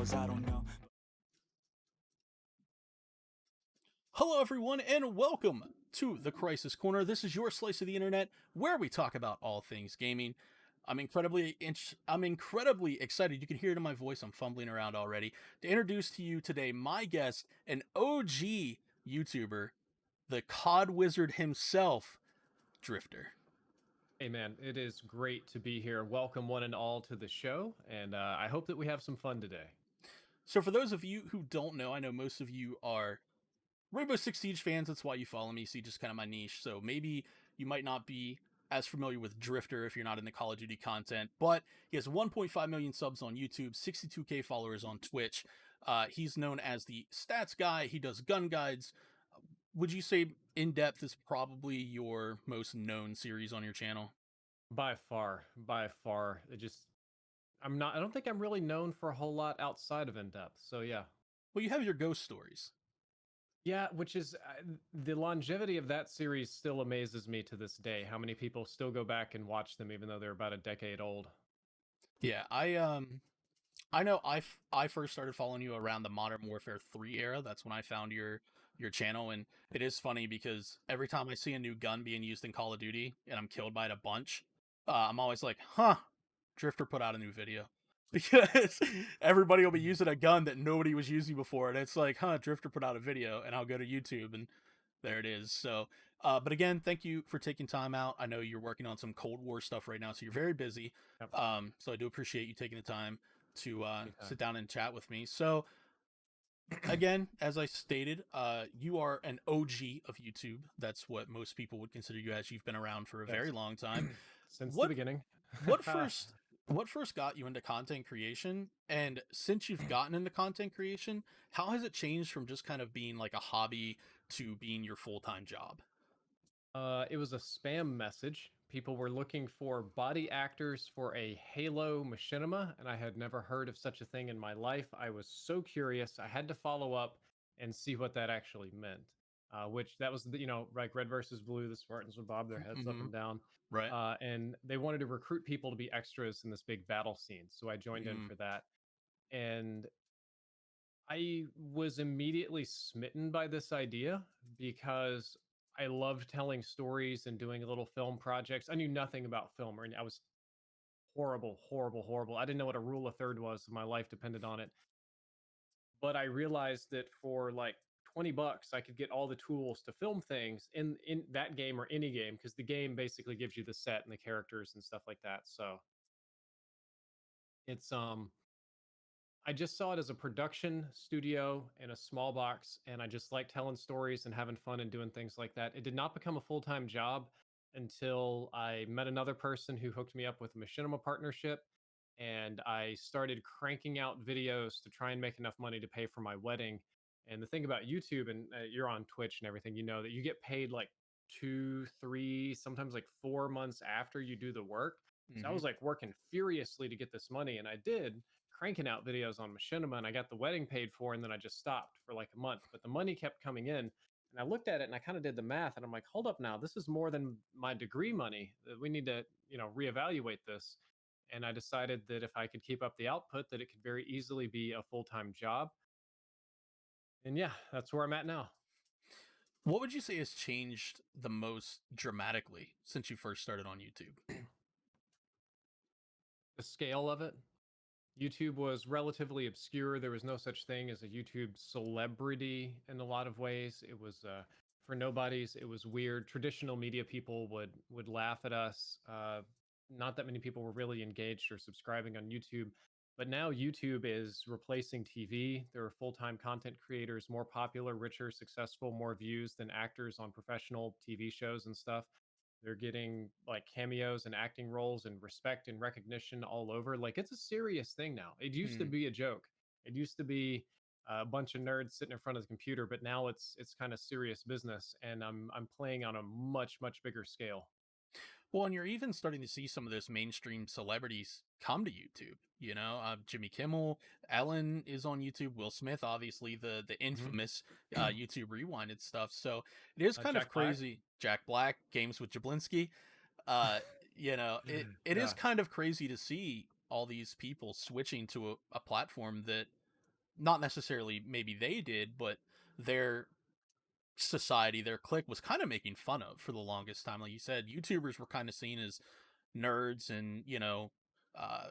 knows, I don't know. Hello, everyone, and welcome to the Krysis Korner. This is your slice of the internet where we talk about all things gaming. I'm incredibly excited. You can hear it in my voice. I'm fumbling around already to introduce to you today my guest, an OG YouTuber, the COD wizard himself, Drift0r. Hey man, it is great to be here. Welcome one and all to the show, and I hope that we have some fun today. So, for those of you who don't know, I know most of you are Rainbow Six Siege fans. That's why you follow me. Siege is kind of my niche. So maybe you might not be as familiar with Drift0r if you're not in the Call of Duty content, but he has 1.5 million subs on YouTube, 62K followers on Twitch. He's known as the stats guy. He does gun guides. Would you say In Depth is probably your most known series on your channel? By far, by far. I don't think I'm really known for a whole lot outside of In Depth. So yeah. Well, you have your ghost stories. Yeah, which is the longevity of that series still amazes me to this day. How many people still go back and watch them even though they're about a decade old. Yeah, I know I first started following you around the Modern Warfare 3 era. That's when I found your channel, and it is funny because every time I see a new gun being used in Call of Duty and I'm killed by it a bunch, I'm always like, huh, Drift0r put out a new video. Because everybody will be using a gun that nobody was using before, and it's like, huh, Drift0r put out a video, and I'll go to YouTube, and there it is. So, but again, thank you for taking time out. I know you're working on some Cold War stuff right now, so you're very busy. Yep. So I do appreciate you taking the time to Anytime. sit down and chat with me. So, again, as I stated, you are an OG of YouTube. That's what most people would consider you as. You've been around for a very Yes. long time. Since What- the beginning. What first got you into content creation? And since you've gotten into content creation, how has it changed from just kind of being like a hobby to being your full-time job? It was a spam message. People were looking for body actors for a Halo machinima, and I had never heard of such a thing in my life. I was so curious. I had to follow up and see what that actually meant. Which that was, like Red versus Blue, the Spartans would bob their heads up Mhm. and down. Right. And they wanted to recruit people to be extras in this big battle scene. So I joined in Mm. for that. And I was immediately smitten by this idea because I loved telling stories and doing little film projects. I knew nothing about film, or I was horrible, horrible, horrible. I didn't know what a rule of third was. So my life depended on it. But I realized that for like $20, I could get all the tools to film things in that game or any game, because the game basically gives you the set and the characters and stuff like that. So it's I just saw it as a production studio in a small box, and I just like telling stories and having fun and doing things like that. It did not become a full-time job until I met another person who hooked me up with a machinima partnership, and I started cranking out videos to try and make enough money to pay for my wedding. And the thing about YouTube, and you're on Twitch and everything, you know that you get paid like 2, 3, sometimes like 4 months after you do the work. So I Mhm. was like working furiously to get this money, and I did, cranking out videos on machinima, and I got the wedding paid for, and then I just stopped for like a month. But the money kept coming in, and I looked at it and I kind of did the math, and I'm like, hold up now, this is more than my degree money. We need to, reevaluate this. And I decided that if I could keep up the output, that it could very easily be a full-time job. And yeah, that's where I'm at now. What would you say has changed the most dramatically since you first started on YouTube? The scale of it. YouTube was relatively obscure. There was no such thing as a YouTube celebrity in a lot of ways. It was for nobodies. It was weird. Traditional media people would laugh at us. Not that many people were really engaged or subscribing on YouTube. But now YouTube is replacing TV. There are full-time content creators, more popular, richer, successful, more views than actors on professional TV shows and stuff. They're getting like cameos and acting roles and respect and recognition all over. Like, it's a serious thing now. It used to Mm. be a joke. It used to be a bunch of nerds sitting in front of the computer, but now it's kind of serious business, and I'm playing on a much bigger scale. Well, and you're even starting to see some of those mainstream celebrities come to YouTube. Jimmy Kimmel, Ellen is on YouTube. Will Smith, obviously, the Mhm. infamous YouTube Rewinded stuff. So it is kind of Jack Black. crazy. Jack Black, Games with Jablinski. It is Yeah. kind of crazy to see all these people switching to a platform that not necessarily maybe they did, but their society, their clique was kind of making fun of for the longest time. Like you said, YouTubers were kind of seen as nerds and, uh,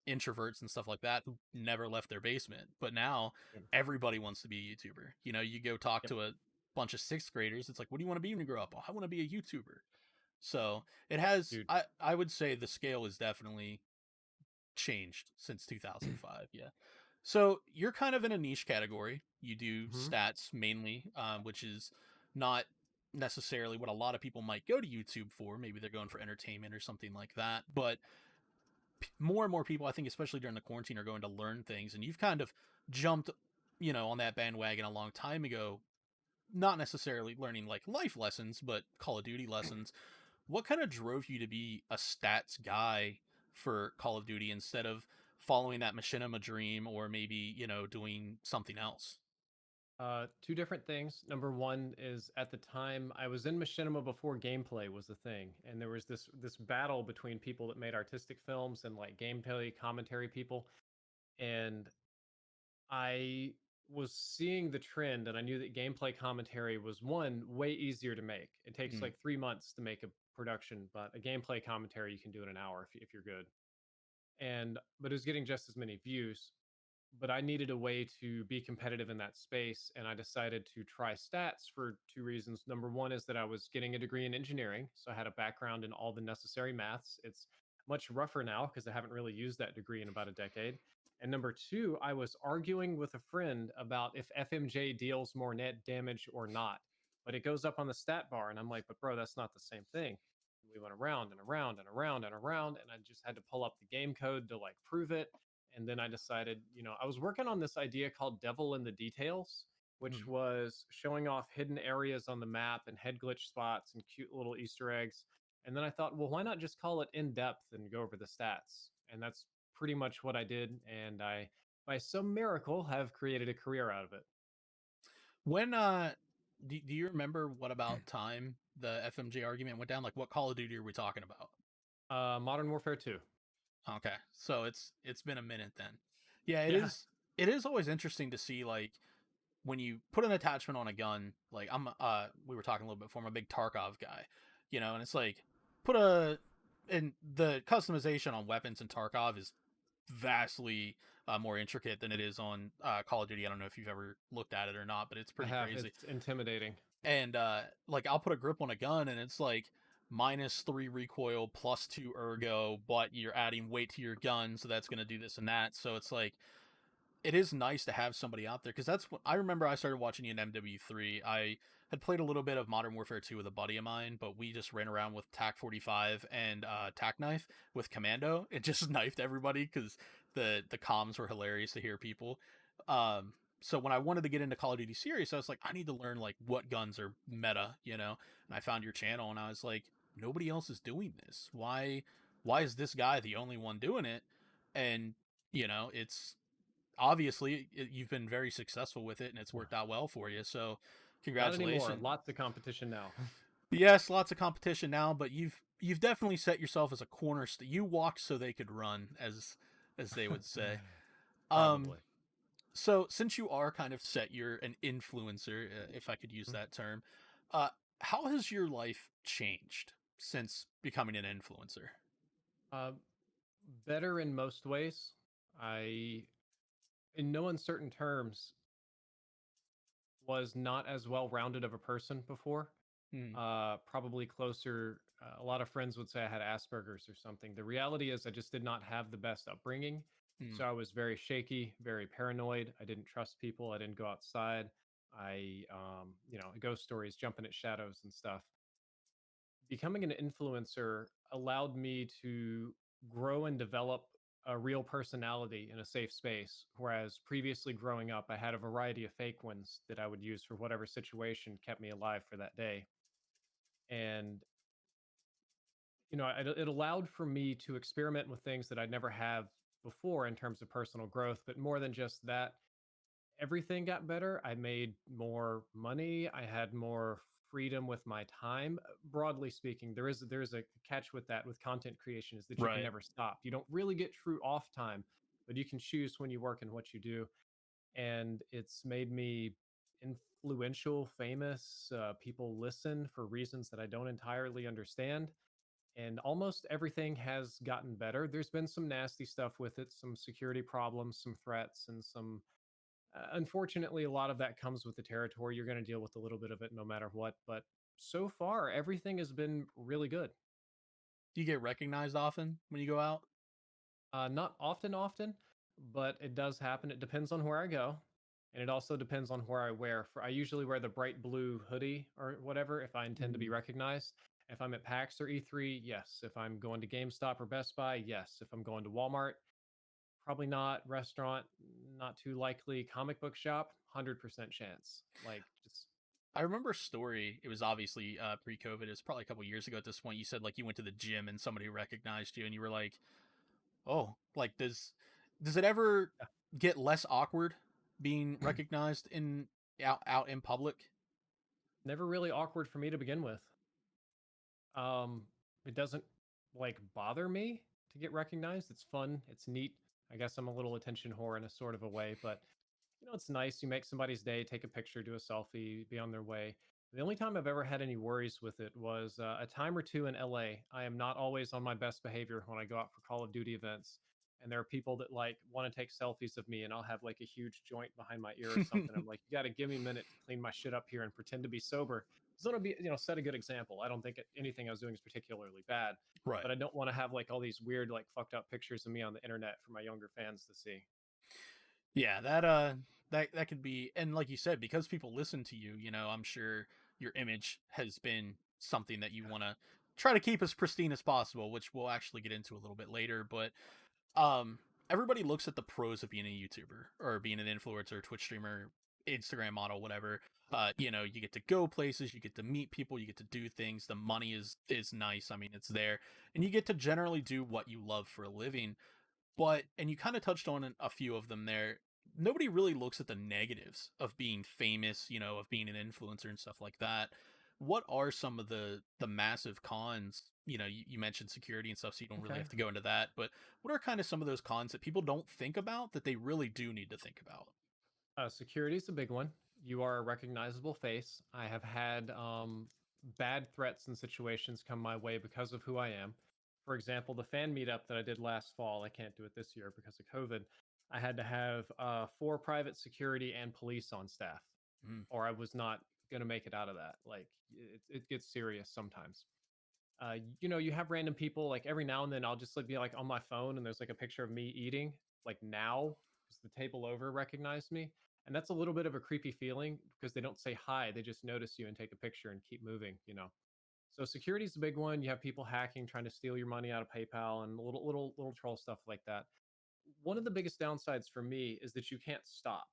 introverts and stuff like that who never left their basement. But now Yep. everybody wants to be a YouTuber. You go talk Yep. to a bunch of sixth graders. It's like, what do you want to be when you grow up? Oh, I want to be a YouTuber. So it has, Dude. I would say the scale is definitely changed since 2005. Yeah. So you're kind of in a niche category. You do Hmm. stats mainly, which is not necessarily what a lot of people might go to YouTube for. Maybe they're going for entertainment or something like that. But more and more people, I think, especially during the quarantine, are going to learn things. And you've kind of jumped, on that bandwagon a long time ago. Not necessarily learning like life lessons, but Call of Duty lessons. What kind of drove you to be a stats guy for Call of Duty instead of following that machinima dream or maybe, doing something else? Two different things. Number one is at the time I was in machinima before gameplay was a thing, and there was this battle between people that made artistic films and like gameplay commentary people, and I was seeing the trend, and I knew that gameplay commentary was one way easier to make. It takes Mm, like 3 months to make a production, but a gameplay commentary you can do in an hour if you're good. And but it was getting just as many views, but I needed a way to be competitive in that space. And I decided to try stats for two reasons. Number one is that I was getting a degree in engineering. So I had a background in all the necessary maths. It's much rougher now because I haven't really used that degree in about a decade. And number two, I was arguing with a friend about if FMJ deals more net damage or not. But it goes up on the stat bar. And I'm like, but bro, that's not the same thing. We went around and around and around and around. And I just had to pull up the game code to like prove it. And then I decided, I was working on this idea called Devil in the Details, which mm. was showing off hidden areas on the map and head glitch spots and cute little Easter eggs. And then I thought, well, why not just call it in depth and go over the stats? And that's pretty much what I did. And I, by some miracle, have created a career out of it. When do you remember what about time the FMJ argument went down? Like what Call of Duty are we talking about? Modern Warfare 2. Okay. So it's been a minute then. Yeah, it Yeah, is it is always interesting to see like when you put an attachment on a gun, like we were talking a little bit before, I'm a big Tarkov guy, and it's like put a and the customization on weapons in Tarkov is vastly more intricate than it is on Call of Duty. I don't know if you've ever looked at it or not, but it's I pretty have. crazy. It's intimidating. And like I'll put a grip on a gun and it's like -3 recoil, +2 ergo, but you're adding weight to your gun, so that's going to do this and that. So it's like it is nice to have somebody out there because that's what I remember. I started watching you in MW3. I had played a little bit of Modern Warfare 2 with a buddy of mine, but we just ran around with TAC 45 and TAC knife with Commando. It just knifed everybody because the comms were hilarious to hear people. So when I wanted to get into Call of Duty series, I was like, I need to learn like what guns are meta, And I found your channel and I was like, nobody else is doing this. Why is this guy the only one doing it? And it's obviously you've been very successful with it and it's worked out well for you. So Not anymore. congratulations. Lots of competition now. Yes, lots of competition now, but you've definitely set yourself as a you walked so they could run, as they would say. Um Probably. so since you are kind of set, you're an influencer, if I could use that term. Uh how has your life changed since becoming an influencer? Uh, Better in most ways. I, in no uncertain terms, was not as well rounded of a person before. Mm, Probably closer. A lot of friends would say I had Asperger's or something. The reality is, I just did not have the best upbringing. mm. So I was very shaky, very paranoid. I didn't trust people. I didn't go outside. Ghost stories, jumping at shadows and stuff. Becoming an influencer allowed me to grow and develop a real personality in a safe space. Whereas previously growing up, I had a variety of fake ones that I would use for whatever situation kept me alive for that day. And, it allowed for me to experiment with things that I'd never have before in terms of personal growth. But more than just that, everything got better. I made more money. I had more freedom with my time. Broadly speaking, there is a catch with that with content creation is that you can Right. never stop. You don't really get true off time, but you can choose when you work and what you do. and it's made me influential, famous. People listen for reasons that I don't entirely understand, and almost everything has gotten better. There's been some nasty stuff with it, some security problems, some threats, and some. Unfortunately, a lot of that comes with the territory. You're going to deal with a little bit of it no matter what. But so far, everything has been really good. Do you get recognized often when you go out? Not often, but it does happen. It depends on where I go, and it also depends on where I wear. For I usually wear the bright blue hoodie or whatever if I intend to be Mm. recognized. If I'm at PAX or E3, yes. If I'm going to GameStop or Best Buy, yes. If I'm going to Walmart, probably not. Restaurant, not too likely. Comic book shop, 100% chance. Like just I remember a story. It was obviously pre-COVID. It's probably a couple years ago at this point. You said like you went to the gym and somebody recognized you, and you were like, "Oh, like does it ever yeah, get less awkward being recognized in out in public?" never really awkward for me to begin with. Um, it doesn't like bother me to get recognized. It's fun. It's neat. I guess I'm a little attention whore in a sort of a way, but it's nice. You make somebody's day, take a picture, do a selfie, be on their way. The only time I've ever had any worries with it was a time or two in LA. I am not always on my best behavior when I go out for Call of Duty events. And there are people that like want to take selfies of me, and I'll have like a huge joint behind my ear or something. I'm like, you got to give me a minute to clean my shit up here and pretend to be sober. So it'll be, set a good example. I don't think anything I was doing is particularly bad, Right. but I don't want to have like all these weird, like fucked up pictures of me on the internet for my younger fans to see. Yeah, that could be, and like you said, because people listen to you, I'm sure your image has been something that you want to try to keep as pristine as possible, which we'll actually get into a little bit later, but um everybody looks at the pros of being a YouTuber or being an influencer, Twitch streamer, Instagram model, whatever. You get to go places, you get to meet people, you get to do things, the money is nice. I mean, it's there, and you get to generally do what you love for a living. But and you kind of touched on a few of them there. Nobody really looks at the negatives of being famous, of being an influencer and stuff like that. What are some of the massive cons? You mentioned security and stuff, so you don't really Okay. have to go into that. But what are kind of some of those cons that people don't think about that they really do need to think about? Security is a big one. You are a recognizable face. I have had bad threats and situations come my way because of who I am. For example, the fan meetup that I did last fall, I can't do it this year because of COVID. I had to have 4 private security and police on staff, Mm, or I was not going to make it out of that. Like, it gets serious sometimes. You have random people, like every now and then I'll just like be like on my phone and there's like a picture of me eating, like now, because the table over recognized me. And that's a little bit of a creepy feeling because they don't say hi, they just notice you and take a picture and keep moving. So security is a big one. You have people hacking, trying to steal your money out of PayPal and little troll stuff like that. One of the biggest downsides for me is that you can't stop.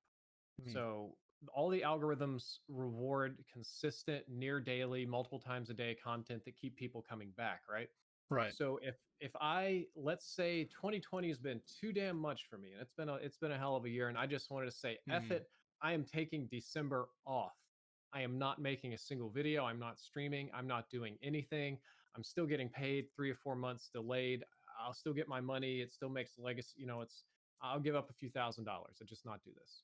mm, So all the algorithms reward consistent, near daily, multiple times a day content that keep people coming back, right? right. So if I let's say 2020 has been too damn much for me, and it's been a hell of a year, and I just wanted to say F Mm, it, I am taking December off. I am not making a single video. I'm not streaming. I'm not doing anything. I'm still getting paid 3 or 4 months delayed. I'll still get my money. It still makes legacy. I'll give up a few $1,000s and just not do this.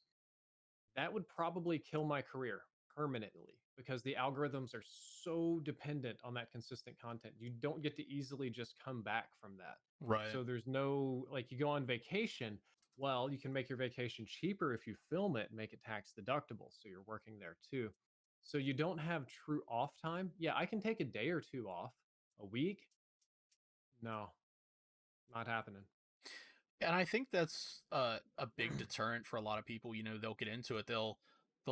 That would probably kill my career permanently because the algorithms are so dependent on that consistent content. You don't get to easily just come back from that. right. So there's no, like, you go on vacation. Well, you can make your vacation cheaper if you film it and make it tax deductible. So you're working there too. So you don't have true off time. Yeah, I can take a day or two off a week. No, not happening. And I think that's a big deterrent for a lot of people. They'll get into it. They'll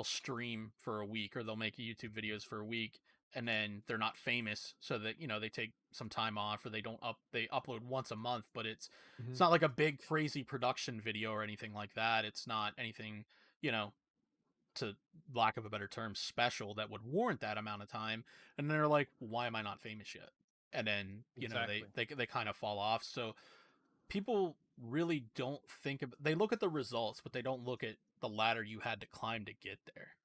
stream for a week, or they'll make YouTube videos for a week, and then they're not famous, so that they take some time off, or they upload once a month, but it's Mhm. not like a big crazy production video or anything like that. It's not anything, you know, to lack of a better term, special that would warrant that amount of time. And they're like, why am I not famous yet? And then they Exactly. they kind of fall off. So people really don't think of, they look at the results, but they don't look at the ladder you had to climb to get there,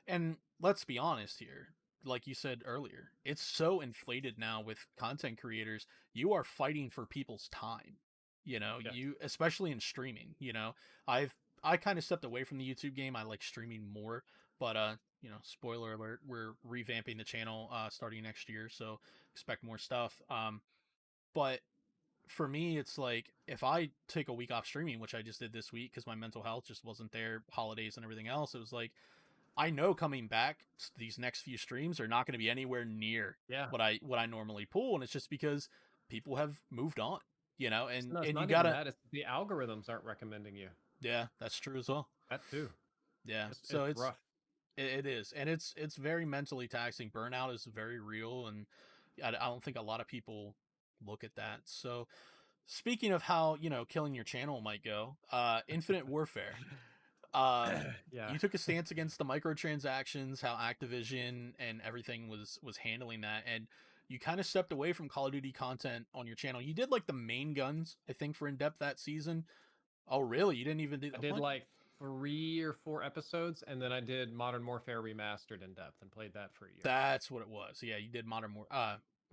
and let's be honest here, like you said earlier, it's so inflated now with content creators. You are fighting for people's time, Yes. you, especially in streaming. I've I kind of stepped away from the YouTube game. I like streaming more, but spoiler alert, we're revamping the channel starting next year, so expect more stuff. But for me, it's like if I take a week off streaming, which I just did this week because my mental health just wasn't there, holidays and everything else, it was like I know coming back these next few streams are not going to be anywhere near Yeah. what I normally pull, and it's just because people have moved on, No, it's and you not even gotta, that. It's the algorithms aren't recommending you. yeah, that's true as well. That too. Yeah, so It's rough. it is, and it's very mentally taxing. Burnout is very real, and I don't think a lot of people look at that. So speaking of how killing your channel might go, Infinite Warfare. Um, Yeah. you took a stance against the microtransactions, how Activision and everything was handling that, and you kind of stepped away from Call of Duty content on your channel. You did like the main guns, I think, for in depth that season. Oh, really? You didn't even do I did what? like 3 or 4 episodes, and then I did Modern Warfare Remastered in depth and played that for a year. That's what it was. Yeah, you did Modern War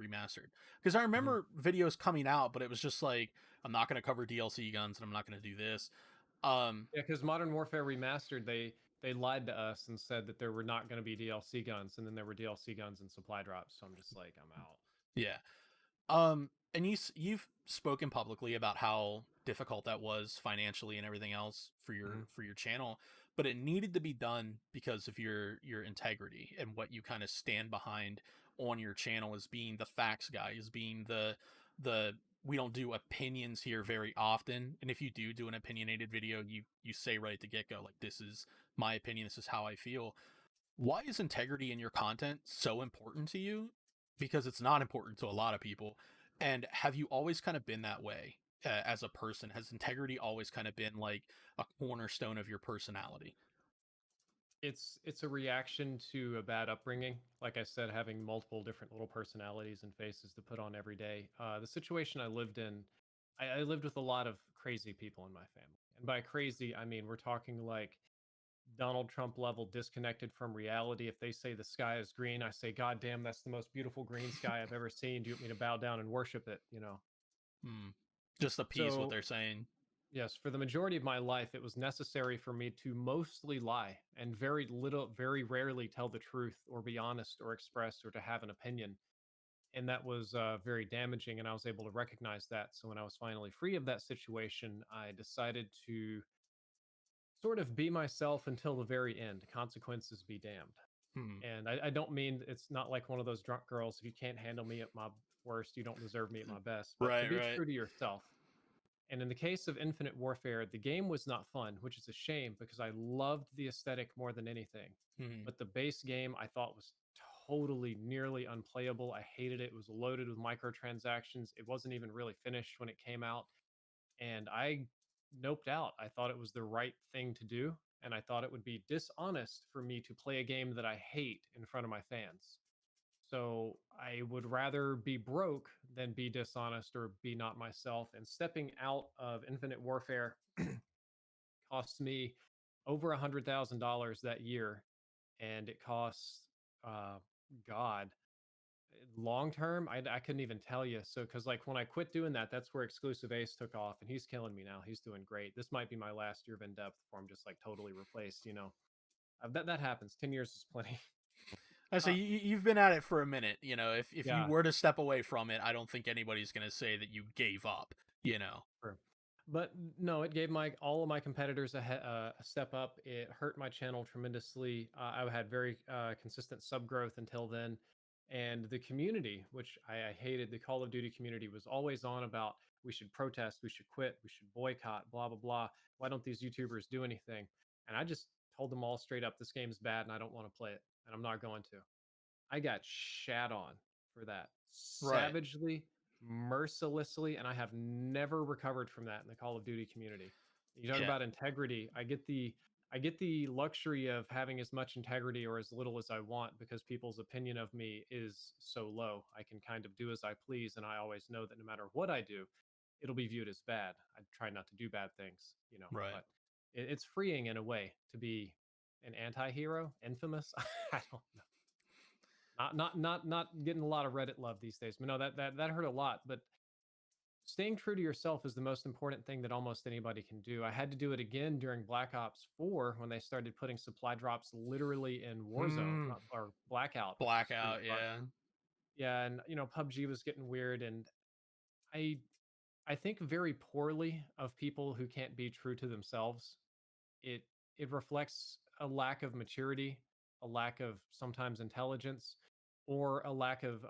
remastered. Because I Mhm. remember videos coming out, but it was just like I'm not going to cover DLC guns and I'm not going to do this. Yeah, because Modern Warfare Remastered, they lied to us and said that there were not going to be DLC guns, and then there were DLC guns and supply drops. So I'm just like, I'm out. Yeah. And you've spoken publicly about how difficult that was financially and everything else Mhm. for your channel, but it needed to be done because of your integrity and what you kind of stand behind on your channel as being the facts guy, as being the we don't do opinions here very often, and if you do an opinionated video, you say right at the get go like this is my opinion, this is how I feel. Why is integrity in your content so important to you? Because it's not important to a lot of people. And have you always kind of been that way as a person? Has integrity always kind of been like a cornerstone of your personality? It's a reaction to a bad upbringing. Like I said, having multiple different little personalities and faces to put on every day. The situation I lived in, I lived with a lot of crazy people in my family, and by crazy, I mean we're talking like Donald Trump level disconnected from reality. If they say the sky is green, I say, God damn, that's the most beautiful green sky I've ever seen. Do you want me to bow down and worship it? You know? Hmm. Just appease what So, they're saying. yes, for the majority of my life, it was necessary for me to mostly lie and very rarely tell the truth or be honest or express or to have an opinion. And that was very damaging. And I was able to recognize that. So when I was finally free of that situation, I decided to sort of be myself until the very end. Consequences be damned. Hmm. And I don't mean it's not like one of those drunk girls. If you can't handle me at my worst, you don't deserve me at my best. But to Right, be right. true to yourself. And in the case of Infinite Warfare, the game was not fun, which is a shame because I loved the aesthetic more than anything. Hmm. But the base game I thought was totally nearly unplayable. I hated it. It was loaded with microtransactions. It wasn't even really finished when it came out. And I noped out. I thought it was the right thing to do. And I thought it would be dishonest for me to play a game that I hate in front of my fans. So I would rather be broke than be dishonest or be not myself. And stepping out of Infinite Warfare cost me over $100,000 that year, and it costs uh, God long term. I couldn't even tell you. So because like when I quit doing that, that's where Exclusive Ace took off, and he's killing me now. He's doing great. This might be my last year of in depth before I'm just like totally replaced. That happens. 10 years is plenty. I say Uh, you've been at it for a minute. If you yeah, were to step away from it, I don't think anybody's gonna say that you gave up. You know. true. But no, it gave my all of my competitors a step up. It hurt my channel tremendously. I had very consistent sub growth until then, and the community, which I hated, the Call of Duty community was always on about we should protest, we should quit, we should boycott, blah blah blah. Why don't these YouTubers do anything? And I just told them all straight up, this game's bad, and I don't want to play it, and I'm not going to. I got shat on for that Right. savagely, mercilessly, and I have never recovered from that in the Call of Duty community. You talk Yeah. about integrity. I get the luxury of having as much integrity or as little as I want because people's opinion of me is so low. I can kind of do as I please, and I always know that no matter what I do, it'll be viewed as bad. I try not to do bad things, Right. but it's freeing in a way to be an anti-hero, infamous. I don't know. Not getting a lot of Reddit love these days. But no, that hurt a lot. But staying true to yourself is the most important thing that almost anybody can do. I had to do it again during Black Ops 4 when they started putting supply drops literally in Warzone, Hmm. or Blackout, which was pretty Blackout, fun. yeah. Yeah, and PUBG was getting weird, and I I think very poorly of people who can't be true to themselves. It it reflects a lack of maturity, a lack of sometimes intelligence, or a lack of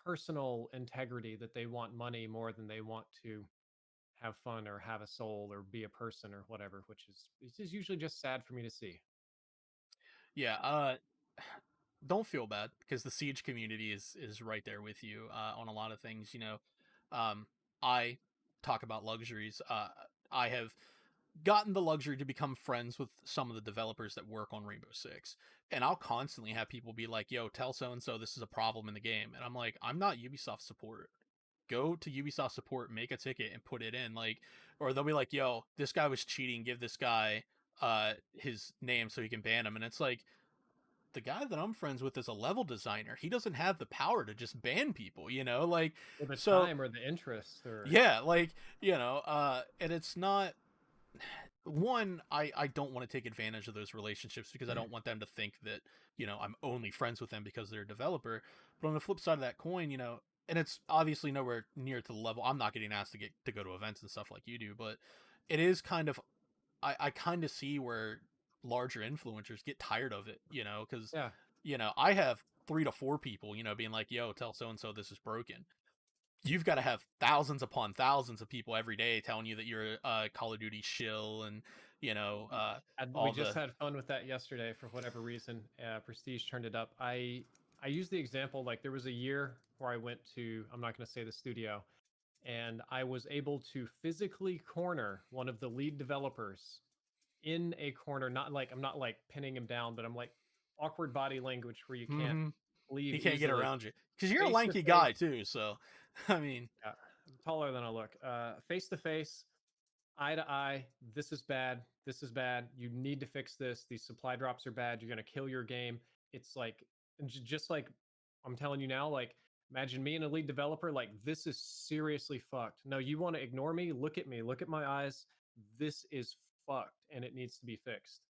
personal integrity, that they want money more than they want to have fun or have a soul or be a person or whatever, which is it's just usually just sad for me to see. Yeah, don't feel bad because the Siege community is right there with you on a lot of things. I talk about luxuries. I have gotten the luxury to become friends with some of the developers that work on Rainbow Six, and I'll constantly have people be like, "Yo, tell so and so this is a problem in the game," and I'm like, "I'm not Ubisoft support. Go to Ubisoft support, make a ticket, and put it in." Like, or they'll be like, "Yo, this guy was cheating. Give this guy his name so he can ban him," and it's like the guy that I'm friends with is a level designer. He doesn't have the power to just ban people, like Or the so time or the interest or yeah, like, and it's not one, I don't want to take advantage of those relationships because I don't want them to think that, I'm only friends with them because they're a developer. But on the flip side of that coin, and it's obviously nowhere near to the level. I'm not getting asked to go to events and stuff like you do, but it is kind of I kind of see where larger influencers get tired of it, because yeah. I have 3 to 4 people, being like, "Yo, tell so and so this is broken." You've got to have thousands upon thousands of people every day telling you that you're a Call of Duty shill, and We all just the had fun with that yesterday for whatever reason. Prestige turned it up. I used the example, like there was a year where I went to, I'm not going to say the studio, and I was able to physically corner one of the lead developers in a corner. Not like I'm not like pinning him down, but I'm like awkward body language where you can't hmm leave he can't get easily. around you because you're a Face to lanky face. guy too. So, I mean, Yeah, I'm taller than I look. Face to face, eye to eye. This is bad. This is bad. You need to fix this. These supply drops are bad. You're gonna kill your game. It's like just like I'm telling you now. Like imagine me and a lead developer. Like this is seriously fucked. No, you want to ignore me? Look at me. Look at my eyes. This is fucked, and it needs to be fixed.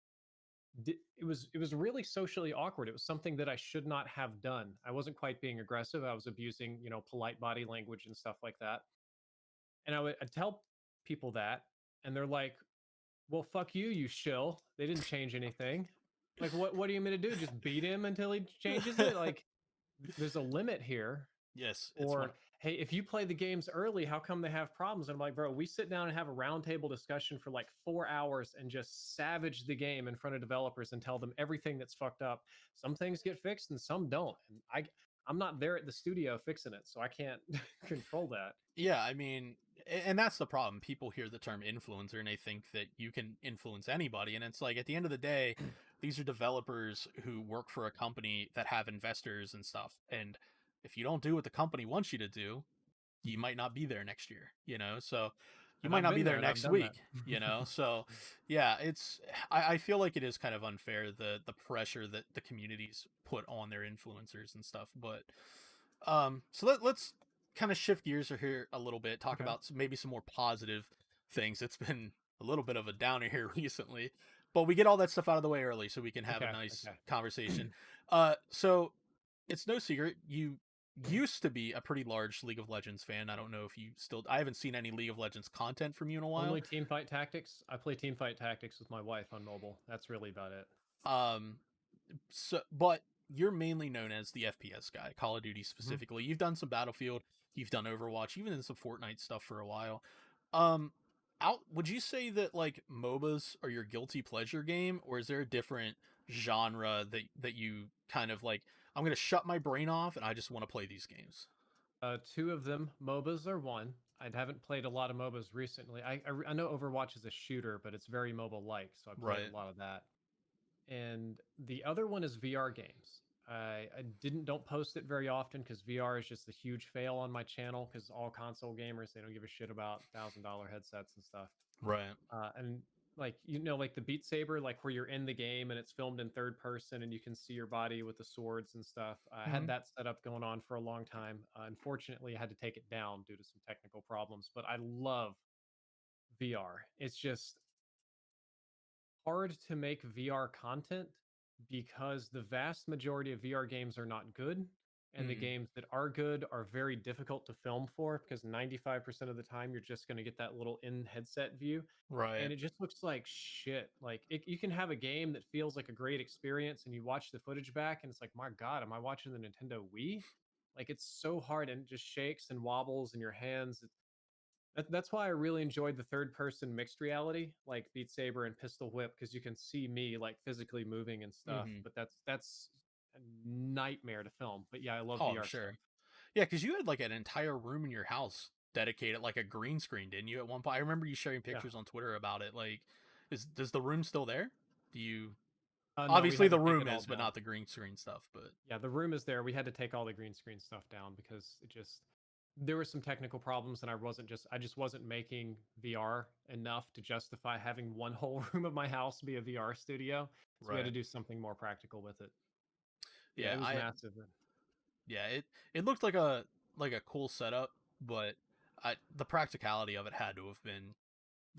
It was really socially awkward. It was something that I should not have done. I wasn't quite being aggressive. I was abusing, polite body language and stuff like that. And I'd tell people that, and they're like, "Well, fuck you, you shill." They didn't change anything. Like, what do you mean to do? Just beat him until he changes it? Like, there's a limit here. yes, it's one. Or, hey, if you play the games early, how come they have problems? And I'm like, bro, we sit down and have a roundtable discussion for like 4 hours and just savage the game in front of developers and tell them everything that's fucked up. Some things get fixed and some don't. And I'm not there at the studio fixing it, so I can't control that. Yeah, I mean, and that's the problem. People hear the term influencer and they think that you can influence anybody. And it's like, at the end of the day, these are developers who work for a company that have investors and stuff. And if you don't do what the company wants you to do, you might not be there next year, So you And might I've not be been there there and I've next done that. week. So yeah, I feel like it is kind of unfair, the pressure that the communities put on their influencers and stuff. But so let's kind of shift gears here a little bit, talk Okay. about maybe some more positive things. It's been a little bit of a downer here recently, but we get all that stuff out of the way early so we can have a Okay. nice Okay. conversation. So it's no secret you used to be a pretty large League of Legends fan. I don't know if you still. I haven't seen any League of Legends content from you in a while. Only team fight tactics. I play team fight tactics with my wife on mobile. That's really about it. Um, but you're mainly known as the FPS guy, Call of Duty Mhm. specifically. You've done some Battlefield, you've done Overwatch, even in some Fortnite stuff for a while. Um, out would you say that like MOBAs are your guilty pleasure game, or is there a different genre that you kind of like? I'm gonna shut my brain off and I just want to play these games. Two of them, MOBAs are one. I haven't played a lot of MOBAs recently. I know Overwatch is a shooter, but it's very mobile like, so I played Right. a lot of that. And the other one is VR games. I don't post it very often because VR is just a huge fail on my channel because all console gamers, they don't give a shit about $1,000 headsets and stuff. Right. And like like the Beat Saber, like where you're in the game and it's filmed in third person and you can see your body with the swords and stuff. I had Mhm. that set up going on for a long time. Unfortunately, I had to take it down due to some technical problems, but I love VR. It's just hard to make VR content because the vast majority of VR games are not good. And the Mm. games that are good are very difficult to film for because 95% of the time you're just going to get that little in headset view. Right. And it just looks like shit. Like you can have a game that feels like a great experience and you watch the footage back and it's like, my God, am I watching the Nintendo Wii? Like it's so hard and it just shakes and wobbles in your hands. That's why I really enjoyed the third person mixed reality, like Beat Saber and Pistol Whip, because you can see me like physically moving and stuff. Mhm. But that's a nightmare to film. But yeah, I love Oh, I'm VR stuff. sure. Yeah, because you had like an entire room in your house dedicated, like a green screen, didn't you? At one point, I remember you sharing Yeah. pictures on Twitter about it. Like, does the room still there? Do you? No, we Obviously, had to the take room it all is, but down. not the green screen stuff. But Yeah, the room is there. We had to take all the green screen stuff down because it just there were some technical problems and I just wasn't making VR enough to justify having one whole room of my house be a VR studio. So we had to right, do something more practical with it. Yeah, yeah, it was massive. yeah, it looked like a cool setup, but the practicality of it had to have been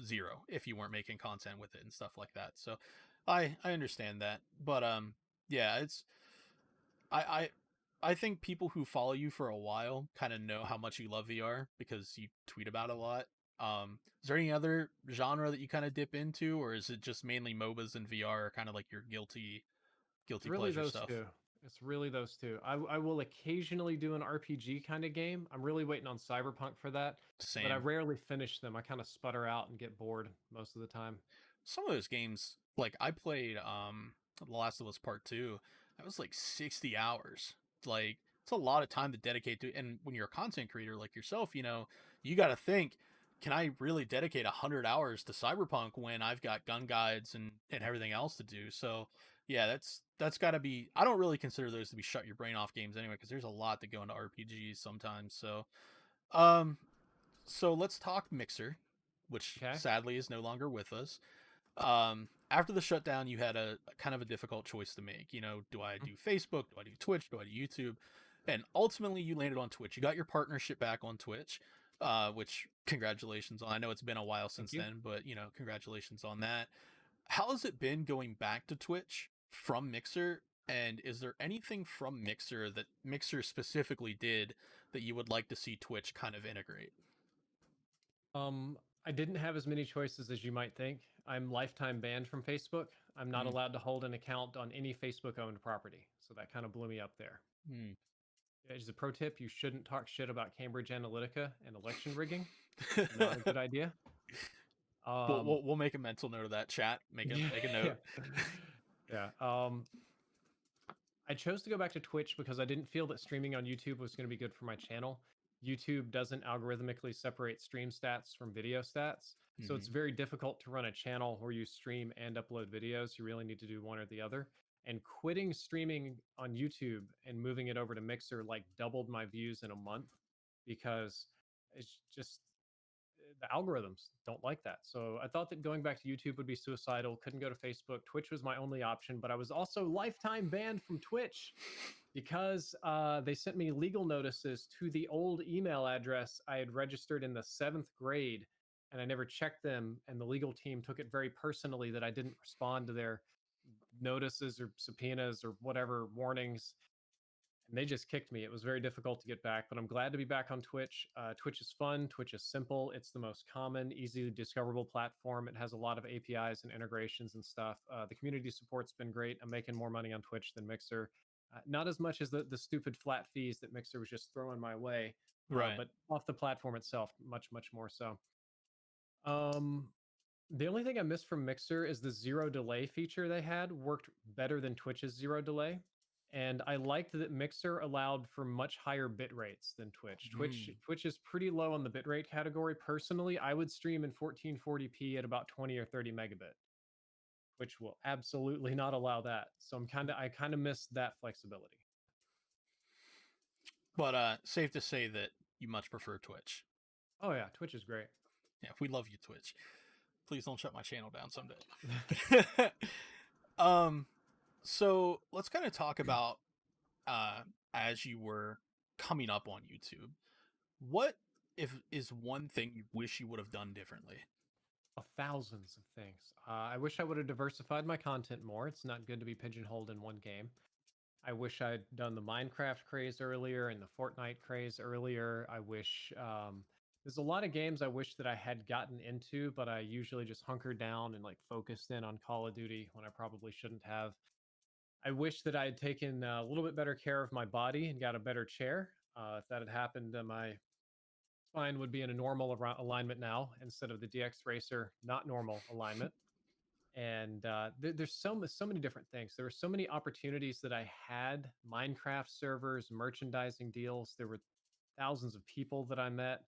zero if you weren't making content with it and stuff like that. So, I understand that, but yeah, I I I think people who follow you for a while kind of know how much you love VR because you tweet about it a lot. Is there any other genre that you kind of dip into, or is it just mainly MOBAs and VR, kind of like your guilty Really pleasure those stuff? two. It's really those two. I will occasionally do an RPG kind of game. I'm really waiting on Cyberpunk for that, but I Same. rarely finish them. I kind of sputter out and get bored most of the time. Some of those games, like I played The Last of Us Part 2, that was like 60 hours. Like it's a lot of time to dedicate to, and when you're a content creator like yourself, you got to think, can I really dedicate 100 hours to Cyberpunk when I've got gun guides and everything else to do? So, yeah, that's got to be, I don't really consider those to be shut your brain off games anyway because there's a lot that go into RPGs sometimes. Um so let's talk Mixer, which Okay. sadly is no longer with us. After the shutdown, you had a kind of a difficult choice to make. Do I Mm. do Facebook? Do I do Twitch? Do I do YouTube? And ultimately, you landed on Twitch. You got your partnership back on Twitch, which congratulations on. I know it's been a while Thank since you. then, but congratulations on that. How has it been going back to Twitch from Mixer? And is there anything from Mixer that Mixer specifically did that you would like to see Twitch kind of integrate? I didn't have as many choices as you might think. I'm lifetime banned from Facebook. I'm not Mm, allowed to hold an account on any Facebook owned property. So that kind of blew me up there. mm. As a pro tip, you shouldn't talk shit about Cambridge Analytica and election rigging. Not a good idea. we'll, Um, we'll we'll make a mental note of that. Chat. Make a yeah, make a yeah, note. yeah. I chose to go back to Twitch because I didn't feel that streaming on YouTube was going to be good for my channel. YouTube doesn't algorithmically separate stream stats from video stats. So Hmm. it's very difficult to run a channel where you stream and upload videos. You really need to do one or the other. And quitting streaming on YouTube and moving it over to Mixer like doubled my views in a month because it's just the algorithms don't like that. So I thought that going back to YouTube would be suicidal. Couldn't go to Facebook. Twitch was my only option, but I was also lifetime banned from Twitch because they sent me legal notices to the old email address I had registered in the 7th grade, and I never checked them. And the legal team took it very personally that I didn't respond to their notices or subpoenas or whatever warnings, and they just kicked me. It was very difficult to get back, but I'm glad to be back on Twitch. Twitch is fun. Twitch is simple. It's the most common, easily discoverable platform. It has a lot of APIs and integrations and stuff. The community support's been great. I'm making more money on Twitch than Mixer. Not as much as the stupid flat fees that Mixer was just throwing my way, Right. but off the platform itself, much, much more so. Um, the only thing I missed from Mixer is the zero delay feature they had worked better than Twitch's zero delay. And I liked that Mixer allowed for much higher bit rates than Twitch. Twitch Mm. Twitch is pretty low on the bitrate category. Personally, I would stream in 1440p at about 20 or 30 megabit. Twitch will absolutely not allow that. So I kind of miss that flexibility. But safe to say that you much prefer Twitch. Oh yeah, Twitch is great. Yeah, we love you, Twitch. Please don't shut my channel down someday. um, so let's kind of talk about uh, as you were coming up on YouTube. What if is one thing you wish you would have done differently? Thousands of things. I wish I would have diversified my content more. It's not good to be pigeonholed in one game. I wish I'd done the Minecraft craze earlier and the Fortnite craze earlier. I wish there's a lot of games I wish that I had gotten into, but I usually just hunkered down and like focused in on Call of Duty when I probably shouldn't have. I wish that I had taken a little bit better care of my body and got a better chair. If that had happened, my spine would be in a normal alignment now instead of the DX Racer not normal alignment. And there's so many different things. There were so many opportunities that I had: Minecraft servers, merchandising deals. There were thousands of people that I met,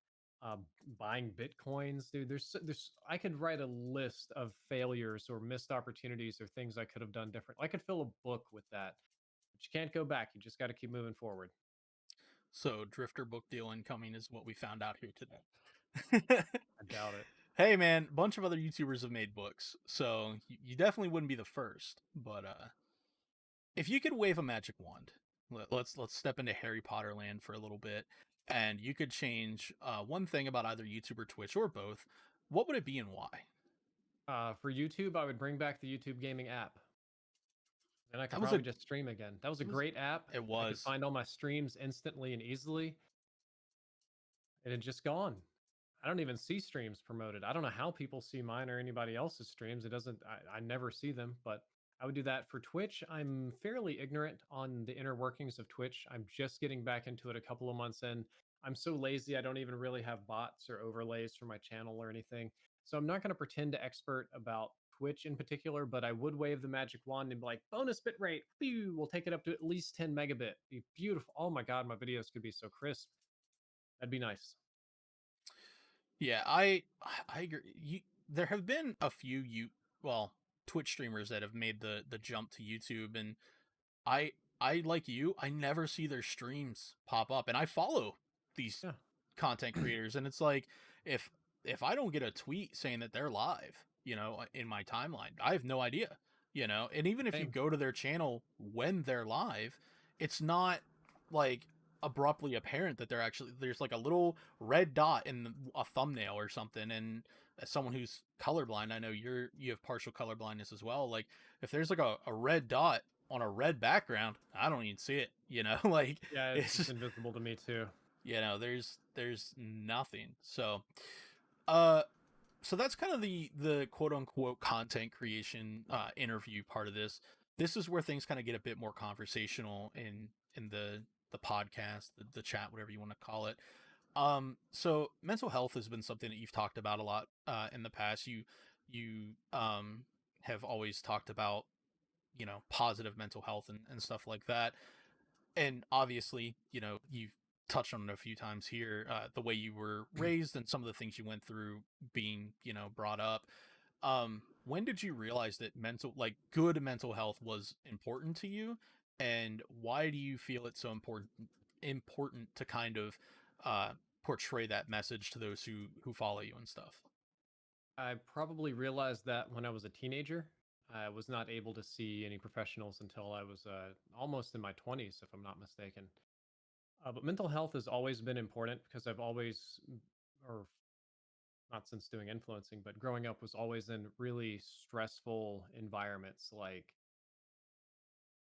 uh, buying bitcoins. Dude, there's I could write a list of failures or missed opportunities or things I could have done different. I could fill a book with that, but you can't go back. You just got to keep moving forward. So Drifter book deal incoming is what we found out here today. I doubt it. Hey man, a bunch of other YouTubers have made books, so you definitely wouldn't be the first. But if you could wave a magic wand, let's step into Harry Potter land for a little bit, and you could change one thing about either YouTube or Twitch or both. What would it be and why? For YouTube, I would bring back the YouTube gaming app. Then I That could was a probably just stream again. That was a it was great app. it I could was find all my streams instantly and easily. It had just gone. I don't even see streams promoted. I don't know how people see mine or anybody else's streams. It doesn't, I never see them, but I would do that for Twitch. I'm fairly ignorant on the inner workings of Twitch. I'm just getting back into it a couple of months in. I'm so lazy, I don't even really have bots or overlays for my channel or anything. So I'm not going to pretend to expert about Twitch in particular, but I would wave the magic wand and be like, bonus bit rate, pew, we'll take it up to at least 10 megabit. Be beautiful. Oh my God, my videos could be so crisp. That'd be nice. yeah. I agree. There have been a few well Twitch streamers that have made the jump to YouTube, and I I like you. I never see their streams pop up, and I follow these Yeah. content creators, and it's like if if I don't get a tweet saying that they're live, in my timeline, I have no idea, And even if you Same. go to their channel when they're live, it's not like abruptly apparent that they're actually there's like a little red dot in a thumbnail or something. And as someone who's colorblind, I know you have partial color blindness as well. Like if there's like a red dot on a red background, I don't even see it, like Yeah, it's it's invisible to me too. there's nothing. Uh so that's kind of the quote unquote content creation interview part of this. This is where things kind of get a bit more conversational in the podcast, the chat, whatever you want to call it. So mental health has been something that you've talked about a lot in the past. You have always talked about positive mental health and stuff like that. And obviously, you've touched on it a few times here, the way you were raised and some of the things you went through being, brought up. When did you realize that good mental health was important to you, and why do you feel it's so important to kind of uh, portray that message to those who follow you and stuff? I probably realized that when I was a teenager. I was not able to see any professionals until I was almost in my 20s, if I'm not mistaken. But mental health has always been important because I've always, or not since doing influencing, but growing up was always in really stressful environments like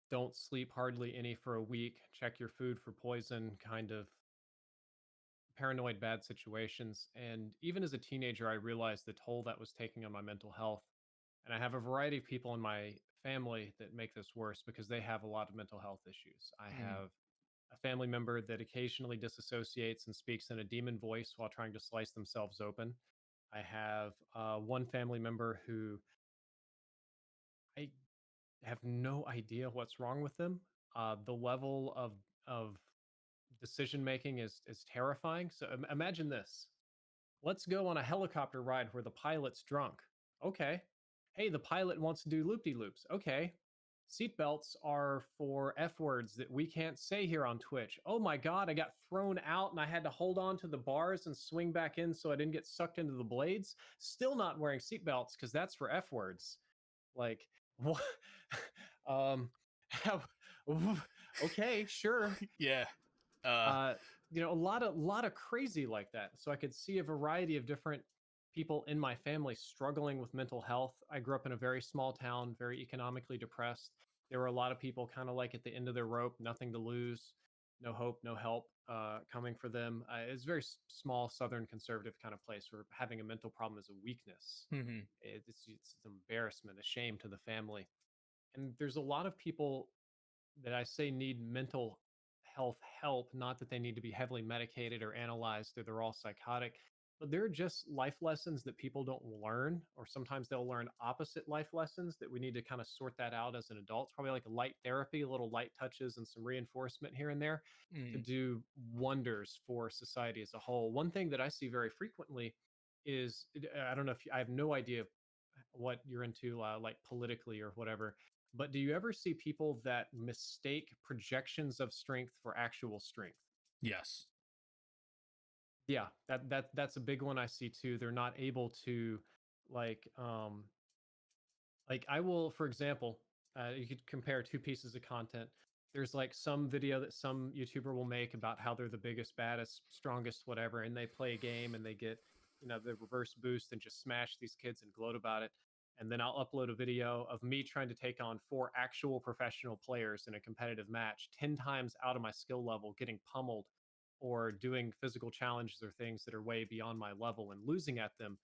don't sleep hardly any for a week, check your food for poison, kind of paranoid bad situations. And even as a teenager, I realized the toll that was taking on my mental health. And I have a variety of people in my family that make this worse because they have a lot of mental health issues. I Mm. have a family member that occasionally disassociates and speaks in a demon voice while trying to slice themselves open. I have one family member who I have no idea what's wrong with them. The level of decision making is terrifying. So imagine this: let's go on a helicopter ride where the pilot's drunk. Okay. Hey, the pilot wants to do loop de loops. Okay. seatbelts are for F words that we can't say here on Twitch. Oh my God, I got thrown out and I had to hold on to the bars and swing back in so I didn't get sucked into the blades. Still not wearing seatbelts because that's for F words. Like, what? um, how, okay, sure. Yeah. Uh, uh a lot of crazy like that. So I could see a variety of different people in my family struggling with mental health. I grew up in a very small town, very economically depressed. There were a lot of people kind of like at the end of their rope, nothing to lose, no hope, no help coming for them. It's a very small southern conservative kind of place where having a mental problem is a weakness. mhm. It's embarrassment, a shame to the family. And there's a lot of people that I say need mental health help, not that they need to be heavily medicated or analyzed or they're all psychotic, but they're just life lessons that people don't learn, or sometimes they'll learn opposite life lessons that we need to kind of sort that out as an adult. It's probably like a light therapy, a little light touches and some reinforcement here and there to Mm. do wonders for society as a whole. One thing that I see very frequently is I don't know if I have no idea what you're into, like politically or whatever. But do you ever see people that mistake projections of strength for actual strength? Yes. Yeah, that's a big one I see too. They're not able to like like I will, for example, you could compare two pieces of content. There's like some video that some YouTuber will make about how they're the biggest, baddest, strongest, whatever, and they play a game and they get, the reverse boost and just smash these kids and gloat about it. And then I'll upload a video of me trying to take on four actual professional players in a competitive match, 10 times out of my skill level, getting pummeled or doing physical challenges or things that are way beyond my level and losing at them,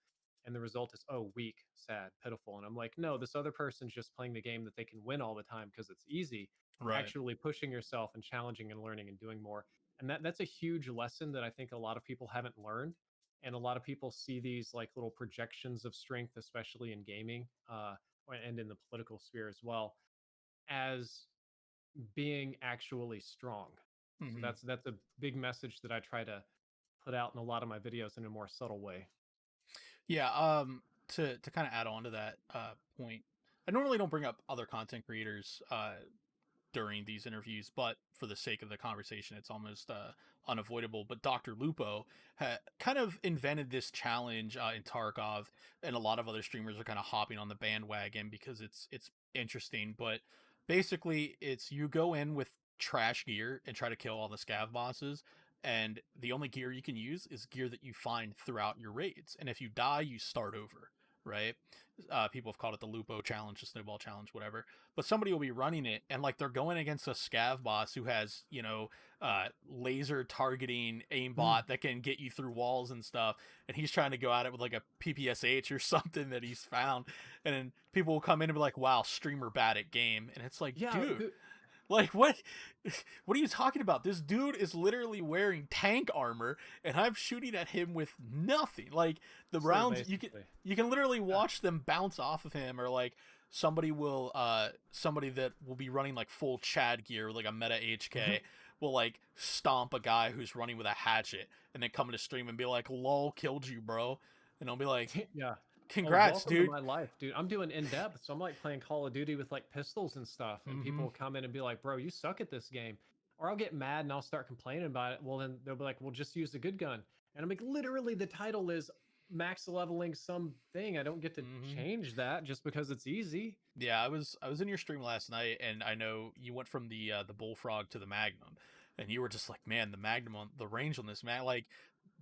and the result is, oh, weak, sad, pitiful. And I'm like, no, this other person's just playing the game that they can win all the time because it's easy. Right. Actually pushing yourself and challenging and learning and doing more. And that's a huge lesson that I think a lot of people haven't learned. And a lot of people see these like little projections of strength, especially in gaming, and in the political sphere as well, as being actually strong. So Mhm. that's a big message that I try to put out in a lot of my videos in a more subtle way. Yeah. To kind of add on to that point, I normally don't bring up other content creators during these interviews, but for the sake of the conversation, it's almost unavoidable. But Dr. Lupo kind of invented this challenge in Tarkov, and a lot of other streamers are kind of hopping on the bandwagon because it's interesting. But basically, it's you go in with trash gear and try to kill all the scav bosses. And the only gear you can use is gear that you find throughout your raids. And if you die, you start over, right? People have called it the Lupo challenge, the snowball challenge, whatever. But somebody will be running it, and like they're going against a scav boss who has, laser targeting aimbot that can get you through walls and stuff, and he's trying to go at it with like a PPSH or something that he's found, and then people will come in and be like, "Wow, streamer bad at game," and it's like, Yeah, dude. Like what? What are you talking about? This dude is literally wearing tank armor, and I'm shooting at him with nothing. Like the so rounds, you can basically. you can literally Yeah. watch them bounce off of him, or like somebody that will be running like full Chad gear with like a meta HK will like stomp a guy who's running with a hatchet, and then come into stream and be like, "Lol, killed you, bro," and I'll be like, Yeah. Oh, "Congrats, welcome to dude." my life, dude. I'm doing in depth. So I'm like playing Call of Duty with like pistols and stuff. And people Mm-hmm. will come in and be like, bro, you suck at this game. Or I'll get mad and I'll start complaining about it. Well, then they'll be like, well, just use a good gun. And I'm like, literally, the title is max leveling something. I don't get to Mm-hmm. change that just because it's easy. Yeah, I was in your stream last night, and I know you went from the bullfrog to the magnum, and you were just like, man, the magnum on the range on this man, like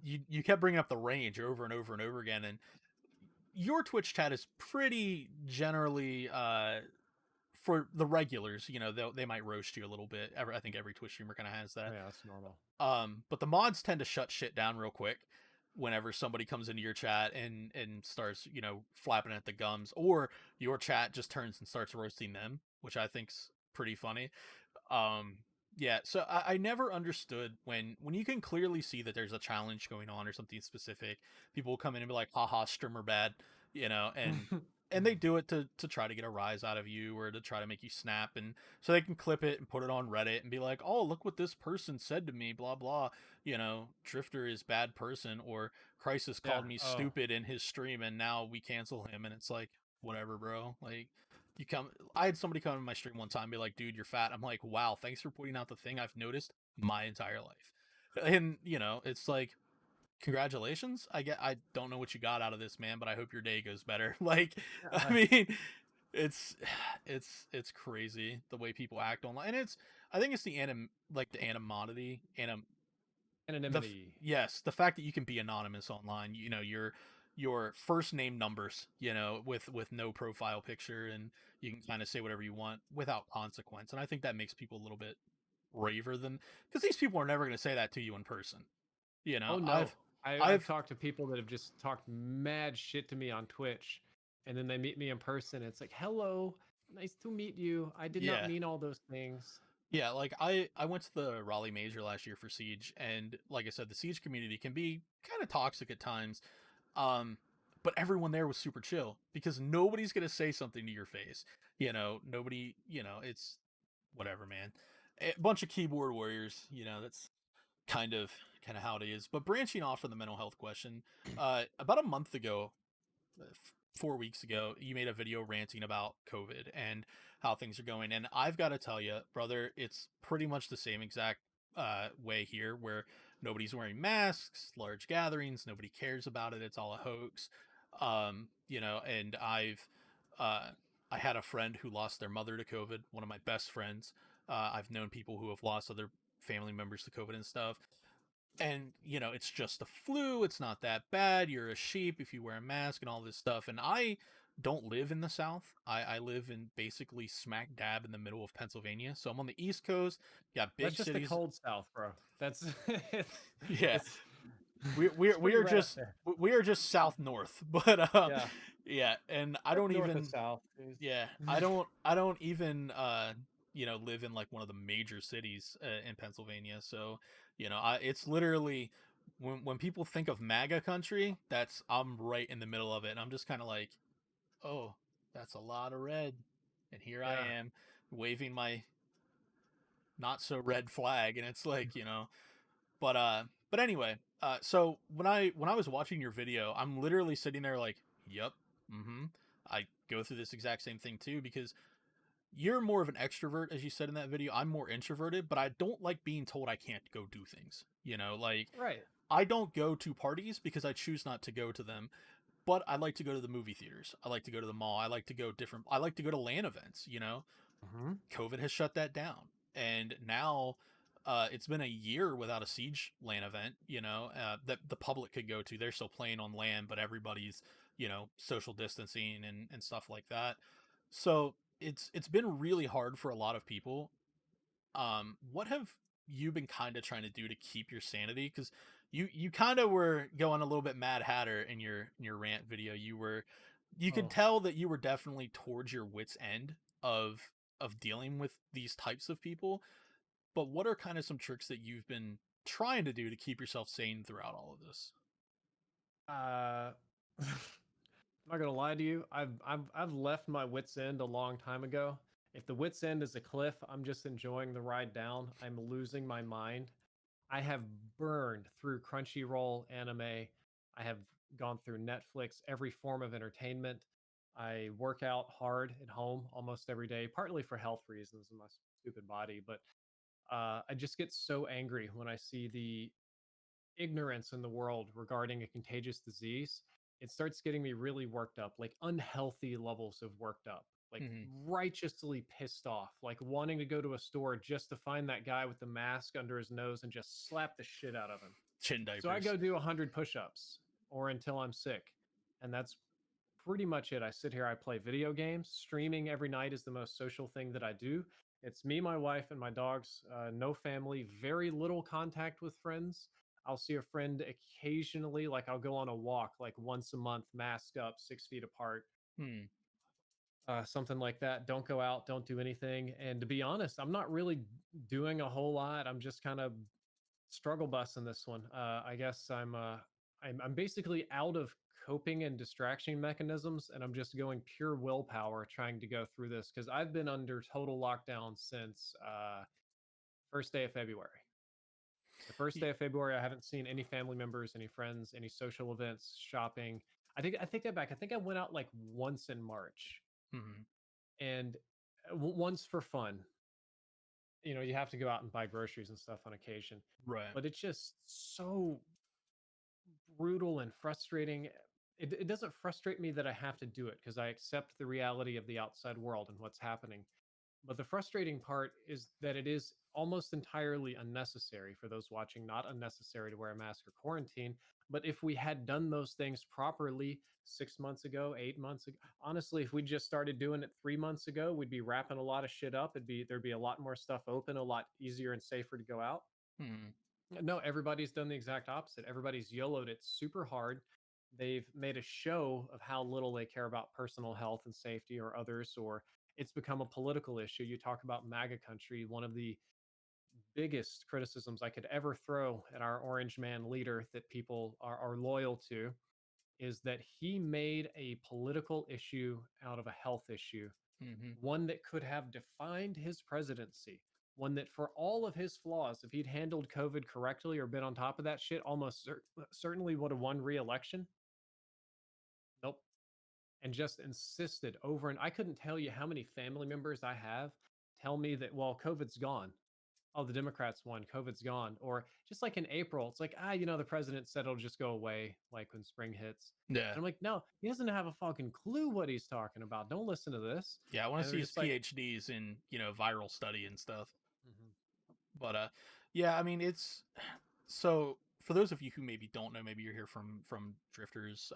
you kept bringing up the range over and over and over again, and your Twitch chat is pretty generally for the regulars, they might roast you a little bit. I think every Twitch streamer kind of has Oh, that. yeah, that's normal. But the mods tend to shut shit down real quick whenever somebody comes into your chat and starts, flapping at the gums, or your chat just turns and starts roasting them, which I think's pretty funny. Um, yeah, so I never understood when you can clearly see that there's a challenge going on or something specific, people will come in and be like, haha, streamer bad, and they do it to try to get a rise out of you or to try to make you snap, and so they can clip it and put it on Reddit and be like, oh, look what this person said to me, blah blah, Drifter is bad person, or Krysis Yeah. called me Oh, stupid in his stream and now we cancel him, and it's like, whatever, bro. Like, You come. I had somebody come to my stream one time and be like, "Dude, you're fat." I'm like, "Wow, thanks for pointing out the thing I've noticed my entire life." And it's like, congratulations. I don't know what you got out of this, man, but I hope your day goes better. Like, I Uh, mean, it's it's crazy the way people act online, and I think it's the animosity, Anonymity. yes, the fact that you can be anonymous online. Your first name numbers, with no profile picture, and you can kind of say whatever you want without consequence. And I think that makes people a little bit braver than, because these people are never going to say that to you in person. Oh no, I've I've I've talked to people that have just talked mad shit to me on Twitch, and then they meet me in person. And it's like, hello, nice to meet you. I did not Yeah. mean all those things. Yeah, like I went to the Raleigh Major last year for Siege, and like I said, the Siege community can be kind of toxic at times. Um, but everyone there was super chill because nobody's gonna say something to your face. Nobody. It's whatever, man. A bunch of keyboard warriors. That's kind of how it is. But branching off from the mental health question, about a month ago, 4 weeks ago, you made a video ranting about COVID and how things are going. And I've got to tell you, brother, it's pretty much the same exact way here, where nobody's wearing masks, large gatherings, nobody cares about it. It's all a hoax. And uh, I had a friend who lost their mother to COVID, one of my best friends. I've known people who have lost other family members to COVID and stuff. And it's just the flu, it's not that bad, you're a sheep if you wear a mask and all this stuff. And I don't live in the South. I live in basically smack dab in the middle of Pennsylvania, so I'm on the East Coast. Got That's big just the cities. cold South, bro. That's Yeah, it's we we it's we pretty are rad just there. we are just south north. But Yeah, yeah. And I like don't north and even, south. Jeez. yeah, I don't even live in like one of the major cities in Pennsylvania. So it's literally, when people think of MAGA country, I'm right in the middle of it, and I'm just kind of like, oh, that's a lot of red, and here I Yeah. am waving my not so red flag, and it's like, but anyway, so when I was watching your video, I'm literally sitting there like, yep, mm-hmm, I go through this exact same thing too, because you're more of an extrovert, as you said in that video. I'm more introverted, but I don't like being told I can't go do things. Like, Right. I don't go to parties because I choose not to go to them, but I like to go to the movie theaters. I like to go to the mall. I like to go to LAN events. Hmm. COVID has shut that down, and now it's been a year without a Siege LAN event. That the public could go to. They're still playing on LAN, but everybody's social distancing and stuff like that. So it's been really hard for a lot of people. What have you been kind of trying to do to keep your sanity? Because you kind of were going a little bit Mad Hatter in your rant video. You could Oh. tell that you were definitely towards your wits end of dealing with these types of people. But what are kind of some tricks that you've been trying to do to keep yourself sane throughout all of this? I'm not gonna lie to you. I've left my wits end a long time ago. If the wits end is a cliff, I'm just enjoying the ride down. I'm losing my mind. I have burned through Crunchyroll anime. I have gone through Netflix, every form of entertainment. I work out hard at home almost every day, partly for health reasons in my stupid body, but I just get so angry when I see the ignorance in the world regarding a contagious disease. It starts getting me really worked up, like unhealthy levels of worked up, like Mm-hmm. righteously pissed off, like wanting to go to a store just to find that guy with the mask under his nose and just slap the shit out of him. Chin So I diapers. go do 100 push ups or until I'm sick. And that's pretty much it. I sit here, I play video games. Streaming every night is the most social thing that I do. It's me, my wife, and my dogs. No family, very little contact with friends. I'll see a friend occasionally, like I'll go on a walk like once a month, masked up, 6 feet apart, Hmm. something like that. Don't go out, don't do anything. And to be honest, I'm not really doing a whole lot. I'm just kind of struggle bus in this one. I guess I'm basically out of coping and distraction mechanisms, and I'm just going pure willpower trying to go through this because I've been under total lockdown since first day of February. The first Y- day of February, I haven't seen any family members, any friends, any social events, shopping. I take that back. I think I went out like once in March, mhm. And once for fun, you have to go out and buy groceries and stuff on occasion. Right. But it's just so brutal and frustrating. It doesn't frustrate me that I have to do it because I accept the reality of the outside world and what's happening. But the frustrating part is that it is almost entirely unnecessary for those watching, not unnecessary to wear a mask or quarantine. But if we had done those things properly 6 months ago, 8 months ago, honestly, if we just started doing it 3 months ago, we'd be wrapping a lot of shit up. There'd be a lot more stuff open, a lot easier and safer to go out. Hmm. No, everybody's done the exact opposite. Everybody's YOLO'd it super hard. They've made a show of how little they care about personal health and safety or others, or it's become a political issue. You talk about MAGA country. One of the biggest criticisms I could ever throw at our orange man leader that people are loyal to is that he made a political issue out of a health issue, Hmm. one that could have defined his presidency, one that, for all of his flaws, if he'd handled COVID correctly or been on top of that shit, almost certainly would have won re-election. Nope. And just insisted over, and I couldn't tell you how many family members I have tell me that, well, COVID's gone. Oh, the Democrats won, COVID's gone. Or just like in April, it's like, the president said it'll just go away, like when spring hits. Yeah. And I'm like, no, he doesn't have a fucking clue what he's talking about. Don't listen to this. Yeah. I want to And see they're his just like, PhDs in, viral study and stuff. mhm, But yeah, I mean, it's so for those of you who maybe don't know, maybe you're here from Drifters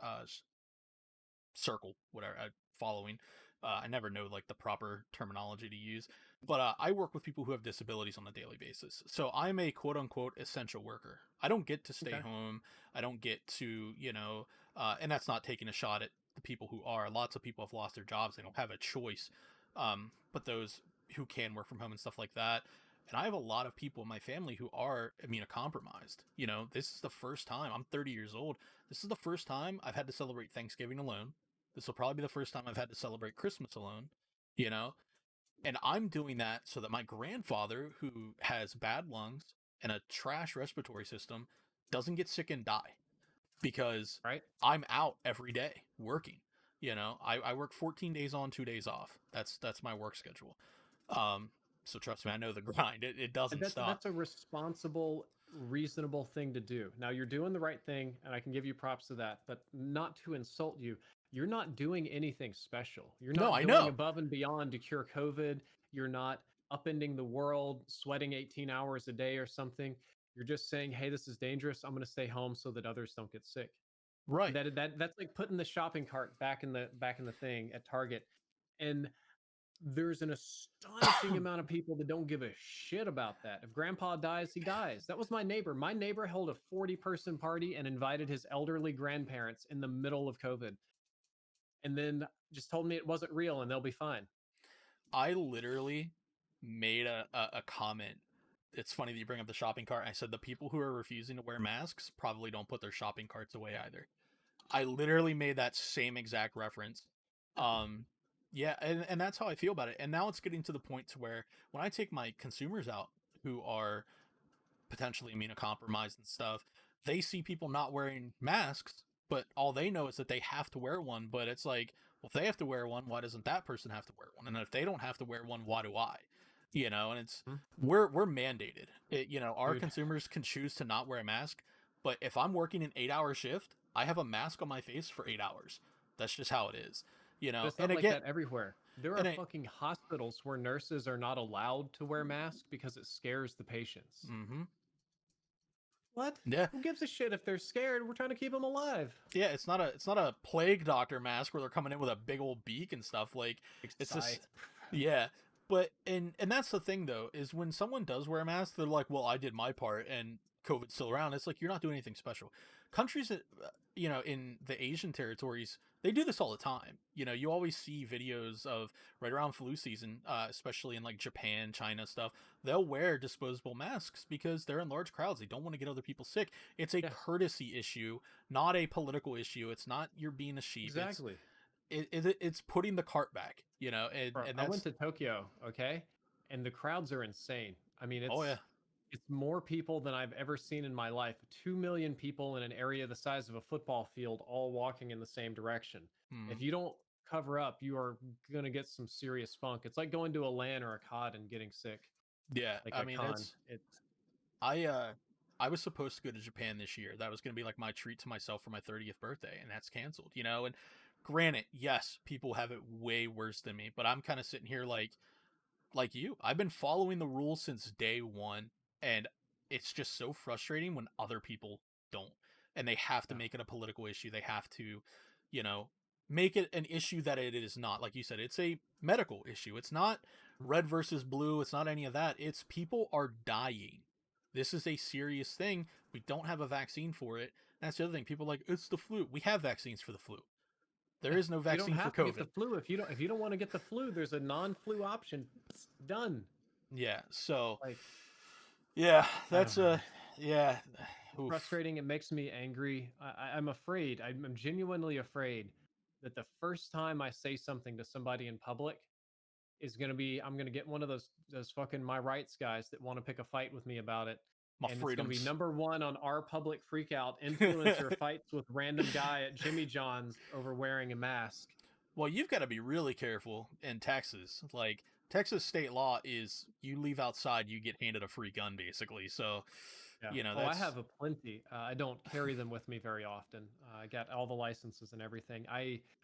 circle, whatever, following. I never know like the proper terminology to use, but I work with people who have disabilities on a daily basis. So I'm a quote unquote essential worker. I don't get to stay okay, home. I don't get to, and that's not taking a shot at the people who are. Lots of people have lost their jobs. They don't have a choice. But those who can work from home and stuff like that. And I have a lot of people in my family who are immunocompromised. This is the first time I'm 30 years old. This is the first time I've had to celebrate Thanksgiving alone. This will probably be the first time I've had to celebrate Christmas alone, you know? And I'm doing that so that my grandfather, who has bad lungs and a trash respiratory system, doesn't get sick and die because right? I'm out every day working. I work 14 days on, 2 days off. That's my work schedule. Um, so trust me, I know the grind. It And doesn't stop. that's a responsible, reasonable thing to do. Now you're doing the right thing, and I can give you props to that. But not to insult you, you're not doing anything special. You're No, not I going know. above and beyond to cure COVID. You're not upending the world, sweating 18 hours a day or something. You're just saying, "Hey, this is dangerous. I'm going to stay home so that others don't get sick." And Right. that's like putting the shopping cart back in the thing at Target, and there's an astonishing amount of people that don't give a shit about that. If grandpa dies, he dies. That was my neighbor. My neighbor held a 40-person party and invited his elderly grandparents in the middle of COVID, and then just told me it wasn't real and they'll be fine. I literally made a comment. It's funny that you bring up the shopping cart. I said the people who are refusing to wear masks probably don't put their shopping carts away either. I literally made that same exact reference. Um, yeah, and that's how I feel about it. And now it's getting to the point to where when I take my consumers out who are potentially immunocompromised and stuff, they see people not wearing masks, but all they know is that they have to wear one. But it's like, well, if they have to wear one, why doesn't that person have to wear one? And if they don't have to wear one, why do I? And it's Hmm? we're mandated. Our Dude, consumers can choose to not wear a mask, but if I'm working an 8 hour shift, I have a mask on my face for 8 hours. That's just how it is. but it's And not like again, that everywhere. There are and it, fucking hospitals where nurses are not allowed to wear masks because it scares the patients. mm-hmm, What? yeah, Who gives a shit if they're scared? We're trying to keep them alive. yeah, it's not a plague doctor mask where they're coming in with a big old beak and stuff. Like it's Excite. just yeah. But and that's the thing though, is when someone does wear a mask, they're like, well, I did my part and COVID's still around. It's like you're not doing anything special. Countries that in the Asian territories, they do this all the time. You always see videos of right around flu season, especially in like Japan, China stuff. They'll wear disposable masks because they're in large crowds. They don't want to get other people sick. It's a Yeah, courtesy issue, not a political issue. It's not you're being a sheep. exactly. It's putting the cart back, and Bro, and I went that's to Tokyo, okay? And the crowds are insane. I mean, oh yeah. it's more people than I've ever seen in my life. 2 million people in an area the size of a football field all walking in the same direction. Hmm. If you don't cover up, you are gonna get some serious funk. It's like going to a LAN or a COD and getting sick, Yeah, like I a mean con. it's It I was supposed to go to Japan this year. That was going to be like my treat to myself for my 30th birthday, and that's canceled, you know? And granted, yes, people have it way worse than me, but I'm kind of sitting here like you. I've been following the rules since day 1, and it's just so frustrating when other people don't. And they have to yeah. make it a political issue. They have to, you know, make it an issue that it is not. Like you said, it's a medical issue. It's not red versus blue. It's not any of that. It's people are dying. This is a serious thing. We don't have a vaccine for it. That's the other thing. People are like, it's the flu. We have vaccines for the flu. There Yeah. is no You don't vaccine for have to get the COVID. flu if you don't want to get the flu. There's a non-flu option. It's done. Yeah. So, Like yeah, I don't that's know. yeah. It's Oof. frustrating. It makes me angry. I'm afraid. I'm genuinely afraid that the first time I say something to somebody in public is going to be I'm going to get one of those fucking my rights guys that want to pick a fight with me about it, My and it's going to be freedoms. number one on our public freakout. Influencer fights with random guy at Jimmy John's over wearing a mask. Well, you've got to be really careful in Texas. Like Texas state law is you leave outside, you get handed a free gun basically. So, Yeah. you know, Oh, I that's have a plenty. I don't carry them with me very often. I got all the licenses and everything.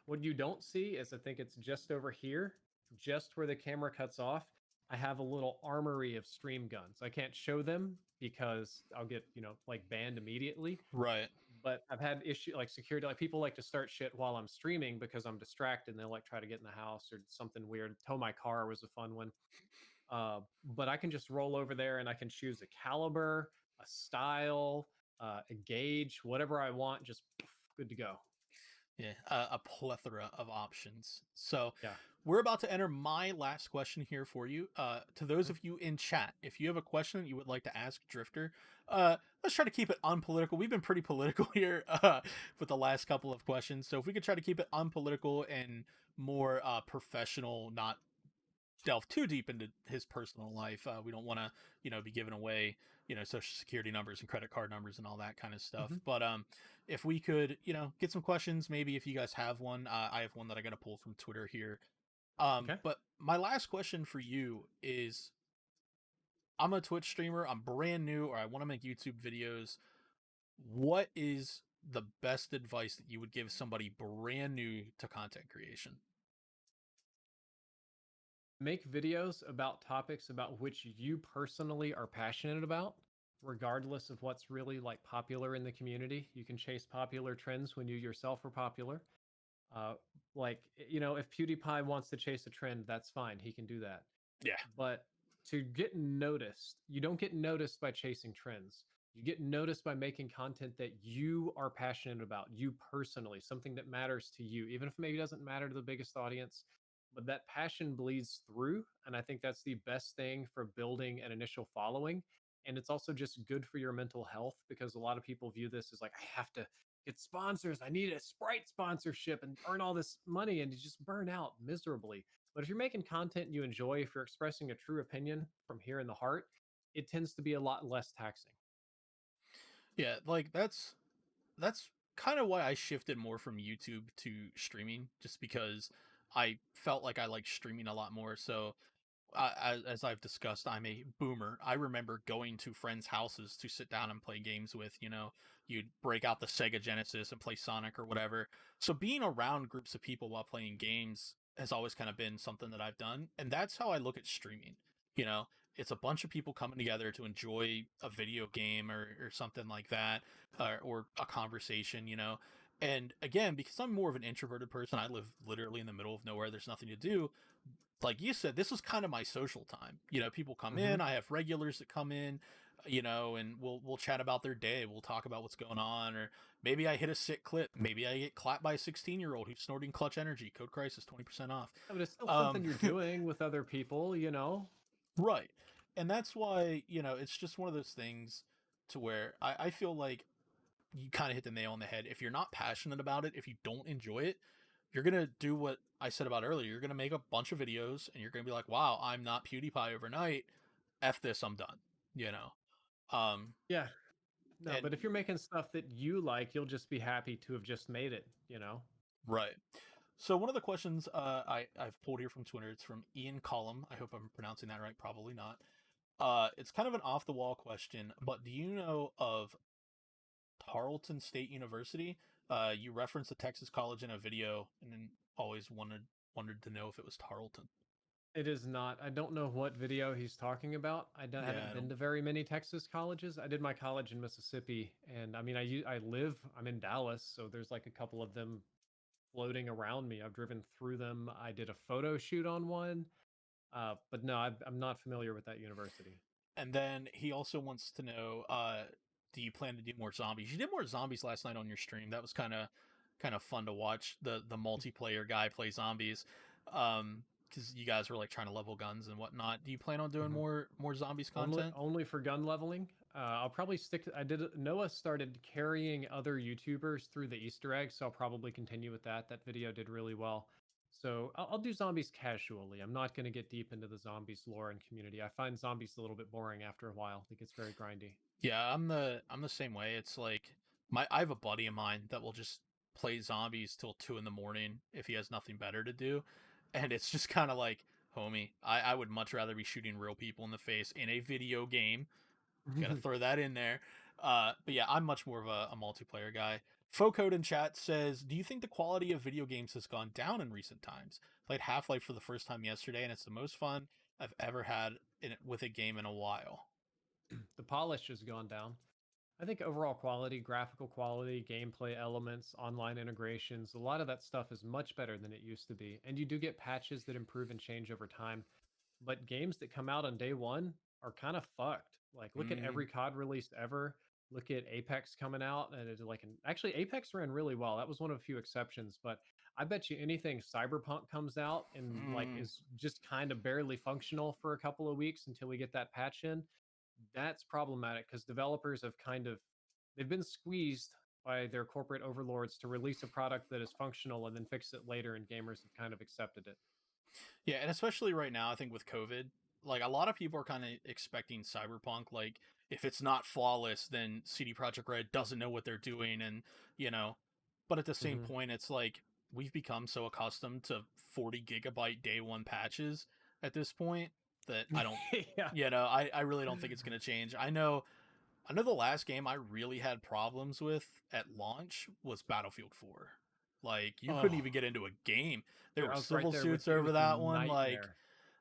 What you don't see is I think it's just over here, just where the camera cuts off. I have a little armory of stream guns. I can't show them because I'll get, like banned immediately. right. But I've had issue like security, like people like to start shit while I'm streaming because I'm distracted and they'll like try to get in the house or something weird. Tow my car was a fun one. But I can just roll over there and I can choose a caliber, a style, a gauge, whatever I want. Just poof, good to go. Yeah, a plethora of options. So, Yeah. we're about to enter my last question here for you. To those Mhm. of you in chat, if you have a question that you would like to ask Drifter, let's try to keep it unpolitical. We've been pretty political here with the last couple of questions. So, if we could try to keep it unpolitical and more professional, not delve too deep into his personal life. We don't want to, be giving away, social security numbers and credit card numbers and all that kind of stuff. Mhm. But if we could, get some questions, maybe if you guys have one, I have one that I got to pull from Twitter here. Okay. But my last question for you is: I'm a Twitch streamer. I'm brand new, or I want to make YouTube videos. What is the best advice that you would give somebody brand new to content creation? Make videos about topics about which you personally are passionate about, regardless of what's really like popular in the community. You can chase popular trends when you yourself are popular. Uh, if PewDiePie wants to chase a trend, that's fine. He can do that. Yeah, But to get noticed, you don't get noticed by chasing trends. You get noticed by making content that you are passionate about, you personally, something that matters to you, even if maybe doesn't matter to the biggest audience. But that passion bleeds through. And I think that's the best thing for building an initial following. And it's also just good for your mental health because a lot of people view this as like, I have to get sponsors. I need a Sprite sponsorship and earn all this money. And you just burn out miserably. But if you're making content you enjoy, if you're expressing a true opinion from here in the heart, it tends to be a lot less taxing. yeah, like that's kind of why I shifted more from YouTube to streaming, just because I felt like I liked streaming a lot more. So, as I've discussed, I'm a boomer. I remember going to friends' houses to sit down and play games with. You'd break out the Sega Genesis and play Sonic or whatever. So, being around groups of people while playing games has always kind of been something that I've done. And that's how I look at streaming. You know, it's a bunch of people coming together to enjoy a video game or something like that, or a conversation, And again, because I'm more of an introverted person, I live literally in the middle of nowhere. There's nothing to do. Like you said, this is kind of my social time. People come Hmm. in. I have regulars that come in, and we'll chat about their day. We'll talk about what's going on, or maybe I hit a sick clip. Maybe I get clapped by a 16-year-old who's snorting clutch energy. Code Crisis 20% off. But it's still Um, something you're doing with other people. right, and that's why it's just one of those things to where I feel like you kind of hit the nail on the head. If you're not passionate about it, if you don't enjoy it, you're gonna do what I said about earlier. You're gonna make a bunch of videos, and you're gonna be like, "Wow, I'm not PewDiePie overnight. F this, I'm done." You know. Yeah. No, And but if you're making stuff that you like, you'll just be happy to have just made it. right. So one of the questions I've pulled here from Twitter, it's from Ian Collum. I hope I'm pronouncing that right. Probably not. It's kind of an off the wall question, but do you know of Tarleton State University? You referenced the Texas college in a video, and then always wondered to know if it was Tarleton. It is not. I don't know what video he's talking about. Yeah, haven't I been don't. to very many Texas colleges. I did my college in Mississippi, and I mean, I'm in Dallas, so there's like a couple of them floating around me. I've driven through them. I did a photo shoot on one, but no, I'm not familiar with that university. And then he also wants to know, do you plan to do more zombies? You did more zombies last night on your stream. That was kind of fun to watch the multiplayer guy play zombies. Because you guys were like trying to level guns and whatnot. Do you plan on doing Mhm. more zombies Only content? only for gun leveling. I'll probably stick. I did. Noah started carrying other YouTubers through the Easter egg, so I'll probably continue with that. That video did really well. So I'll do zombies casually. I'm not going to get deep into the zombies lore and community. I find zombies a little bit boring after a while. It gets very grindy. Yeah, I'm the same way. It's like I have a buddy of mine that will just play zombies till 2 in the morning if he has nothing better to do, and it's just kind of like, homie, I would much rather be shooting real people in the face in a video game. Gotta throw that in there. But yeah, I'm much more of a multiplayer guy. Focode in chat says, "Do you think the quality of video games has gone down in recent times? Played Half Life for the first time yesterday, and it's the most fun I've ever had with a game in a while." The polish has gone down. I think overall quality, graphical quality, gameplay elements, online integrations, a lot of that stuff is much better than it used to be. And you do get patches that improve and change over time. But games that come out on day one are kind of fucked. Like, look at Mm, every COD release ever. Look at Apex coming out, and it's like actually Apex ran really well. That was one of a few exceptions, but I bet you anything Cyberpunk comes out and like mm. is just kind of barely functional for a couple of weeks until we get that patch in. That's problematic because developers have they've been squeezed by their corporate overlords to release a product that is functional and then fix it later, and gamers have kind of accepted it. Yeah, and especially right now, I think with COVID, like a lot of people are kind of expecting Cyberpunk. Like, if it's not flawless, then CD Projekt Red doesn't know what they're doing, and you know. But at the same Hmm. point, it's like we've become so accustomed to 40 GB day one patches at this point that I don't, Yeah. I really don't think it's gonna change. I know the last game I really had problems with at launch was Battlefield 4. Like, you couldn't Oh, even get into a game. There dude, were I was right civil there with suits you. It over was a that one. Like, nightmare.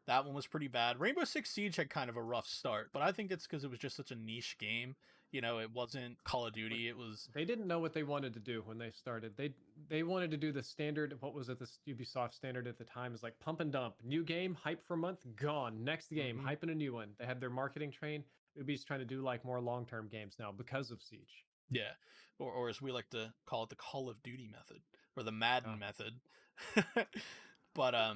that one was pretty bad. Rainbow Six Siege had kind of a rough start, but I think it's because it was just such a niche game. It wasn't Call of Look, Duty. It was, they didn't know what they wanted to do when they started. They wanted to do the standard. What was it? The Ubisoft standard at the time is like pump and dump. New game, hype for a month, gone. Next game, mhm, hype in a new one. They had their marketing train. Ubi's trying to do like more long term games now because of Siege. yeah. Or as we like to call it, the Call of Duty method or the Madden Ah, method. but,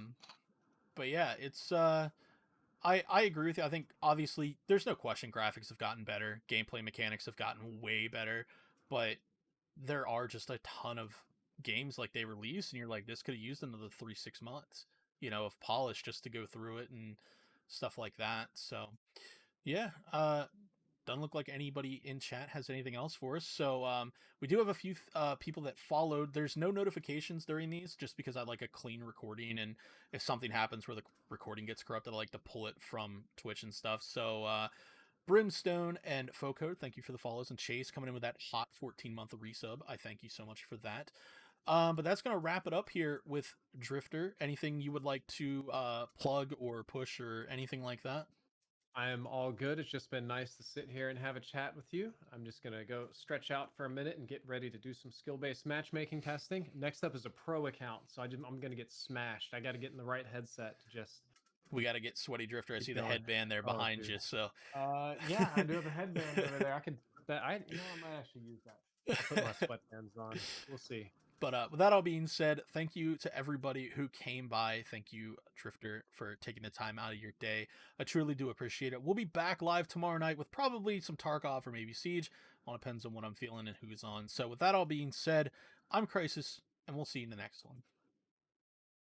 but yeah, it's, I agree with you. I think obviously there's no question graphics have gotten better, gameplay mechanics have gotten way better, but there are just a ton of games like they release and you're like, this could have used another 3 6 months, of polish just to go through it and stuff like that. So yeah, doesn't look like anybody in chat has anything else for us. So we do have a few people that followed. There's no notifications during these, just because I like a clean recording, and if something happens where the recording gets corrupted, I like to pull it from Twitch and stuff. So Brimstone and Focode, thank you for the follows, and Chase coming in with that hot 14-month resub. I thank you so much for that. But that's gonna wrap it up here with Drift0r. Anything you would like to plug or push or anything like that? I am all good. It's just been nice to sit here and have a chat with you. I'm just going to go stretch out for a minute and get ready to do some skill based matchmaking testing. Next up is a pro account. So I'm going to get smashed. I got to get in the right headset to just We got to get Sweaty Drifter. I keep see the going. headband there Oh, behind dude. you. So, Yeah, I do have a headband over there. I could put that. I might actually use that. I'll put my sweatbands on. We'll see. but with that all being said, thank you to everybody who came by. Thank you, Drifter, for taking the time out of your day. I truly do appreciate it. We'll be back live tomorrow night with probably some Tarkov or maybe Siege. All depends on what I'm feeling and who's on. So, with that all being said, I'm Krysis, and we'll see you in the next one.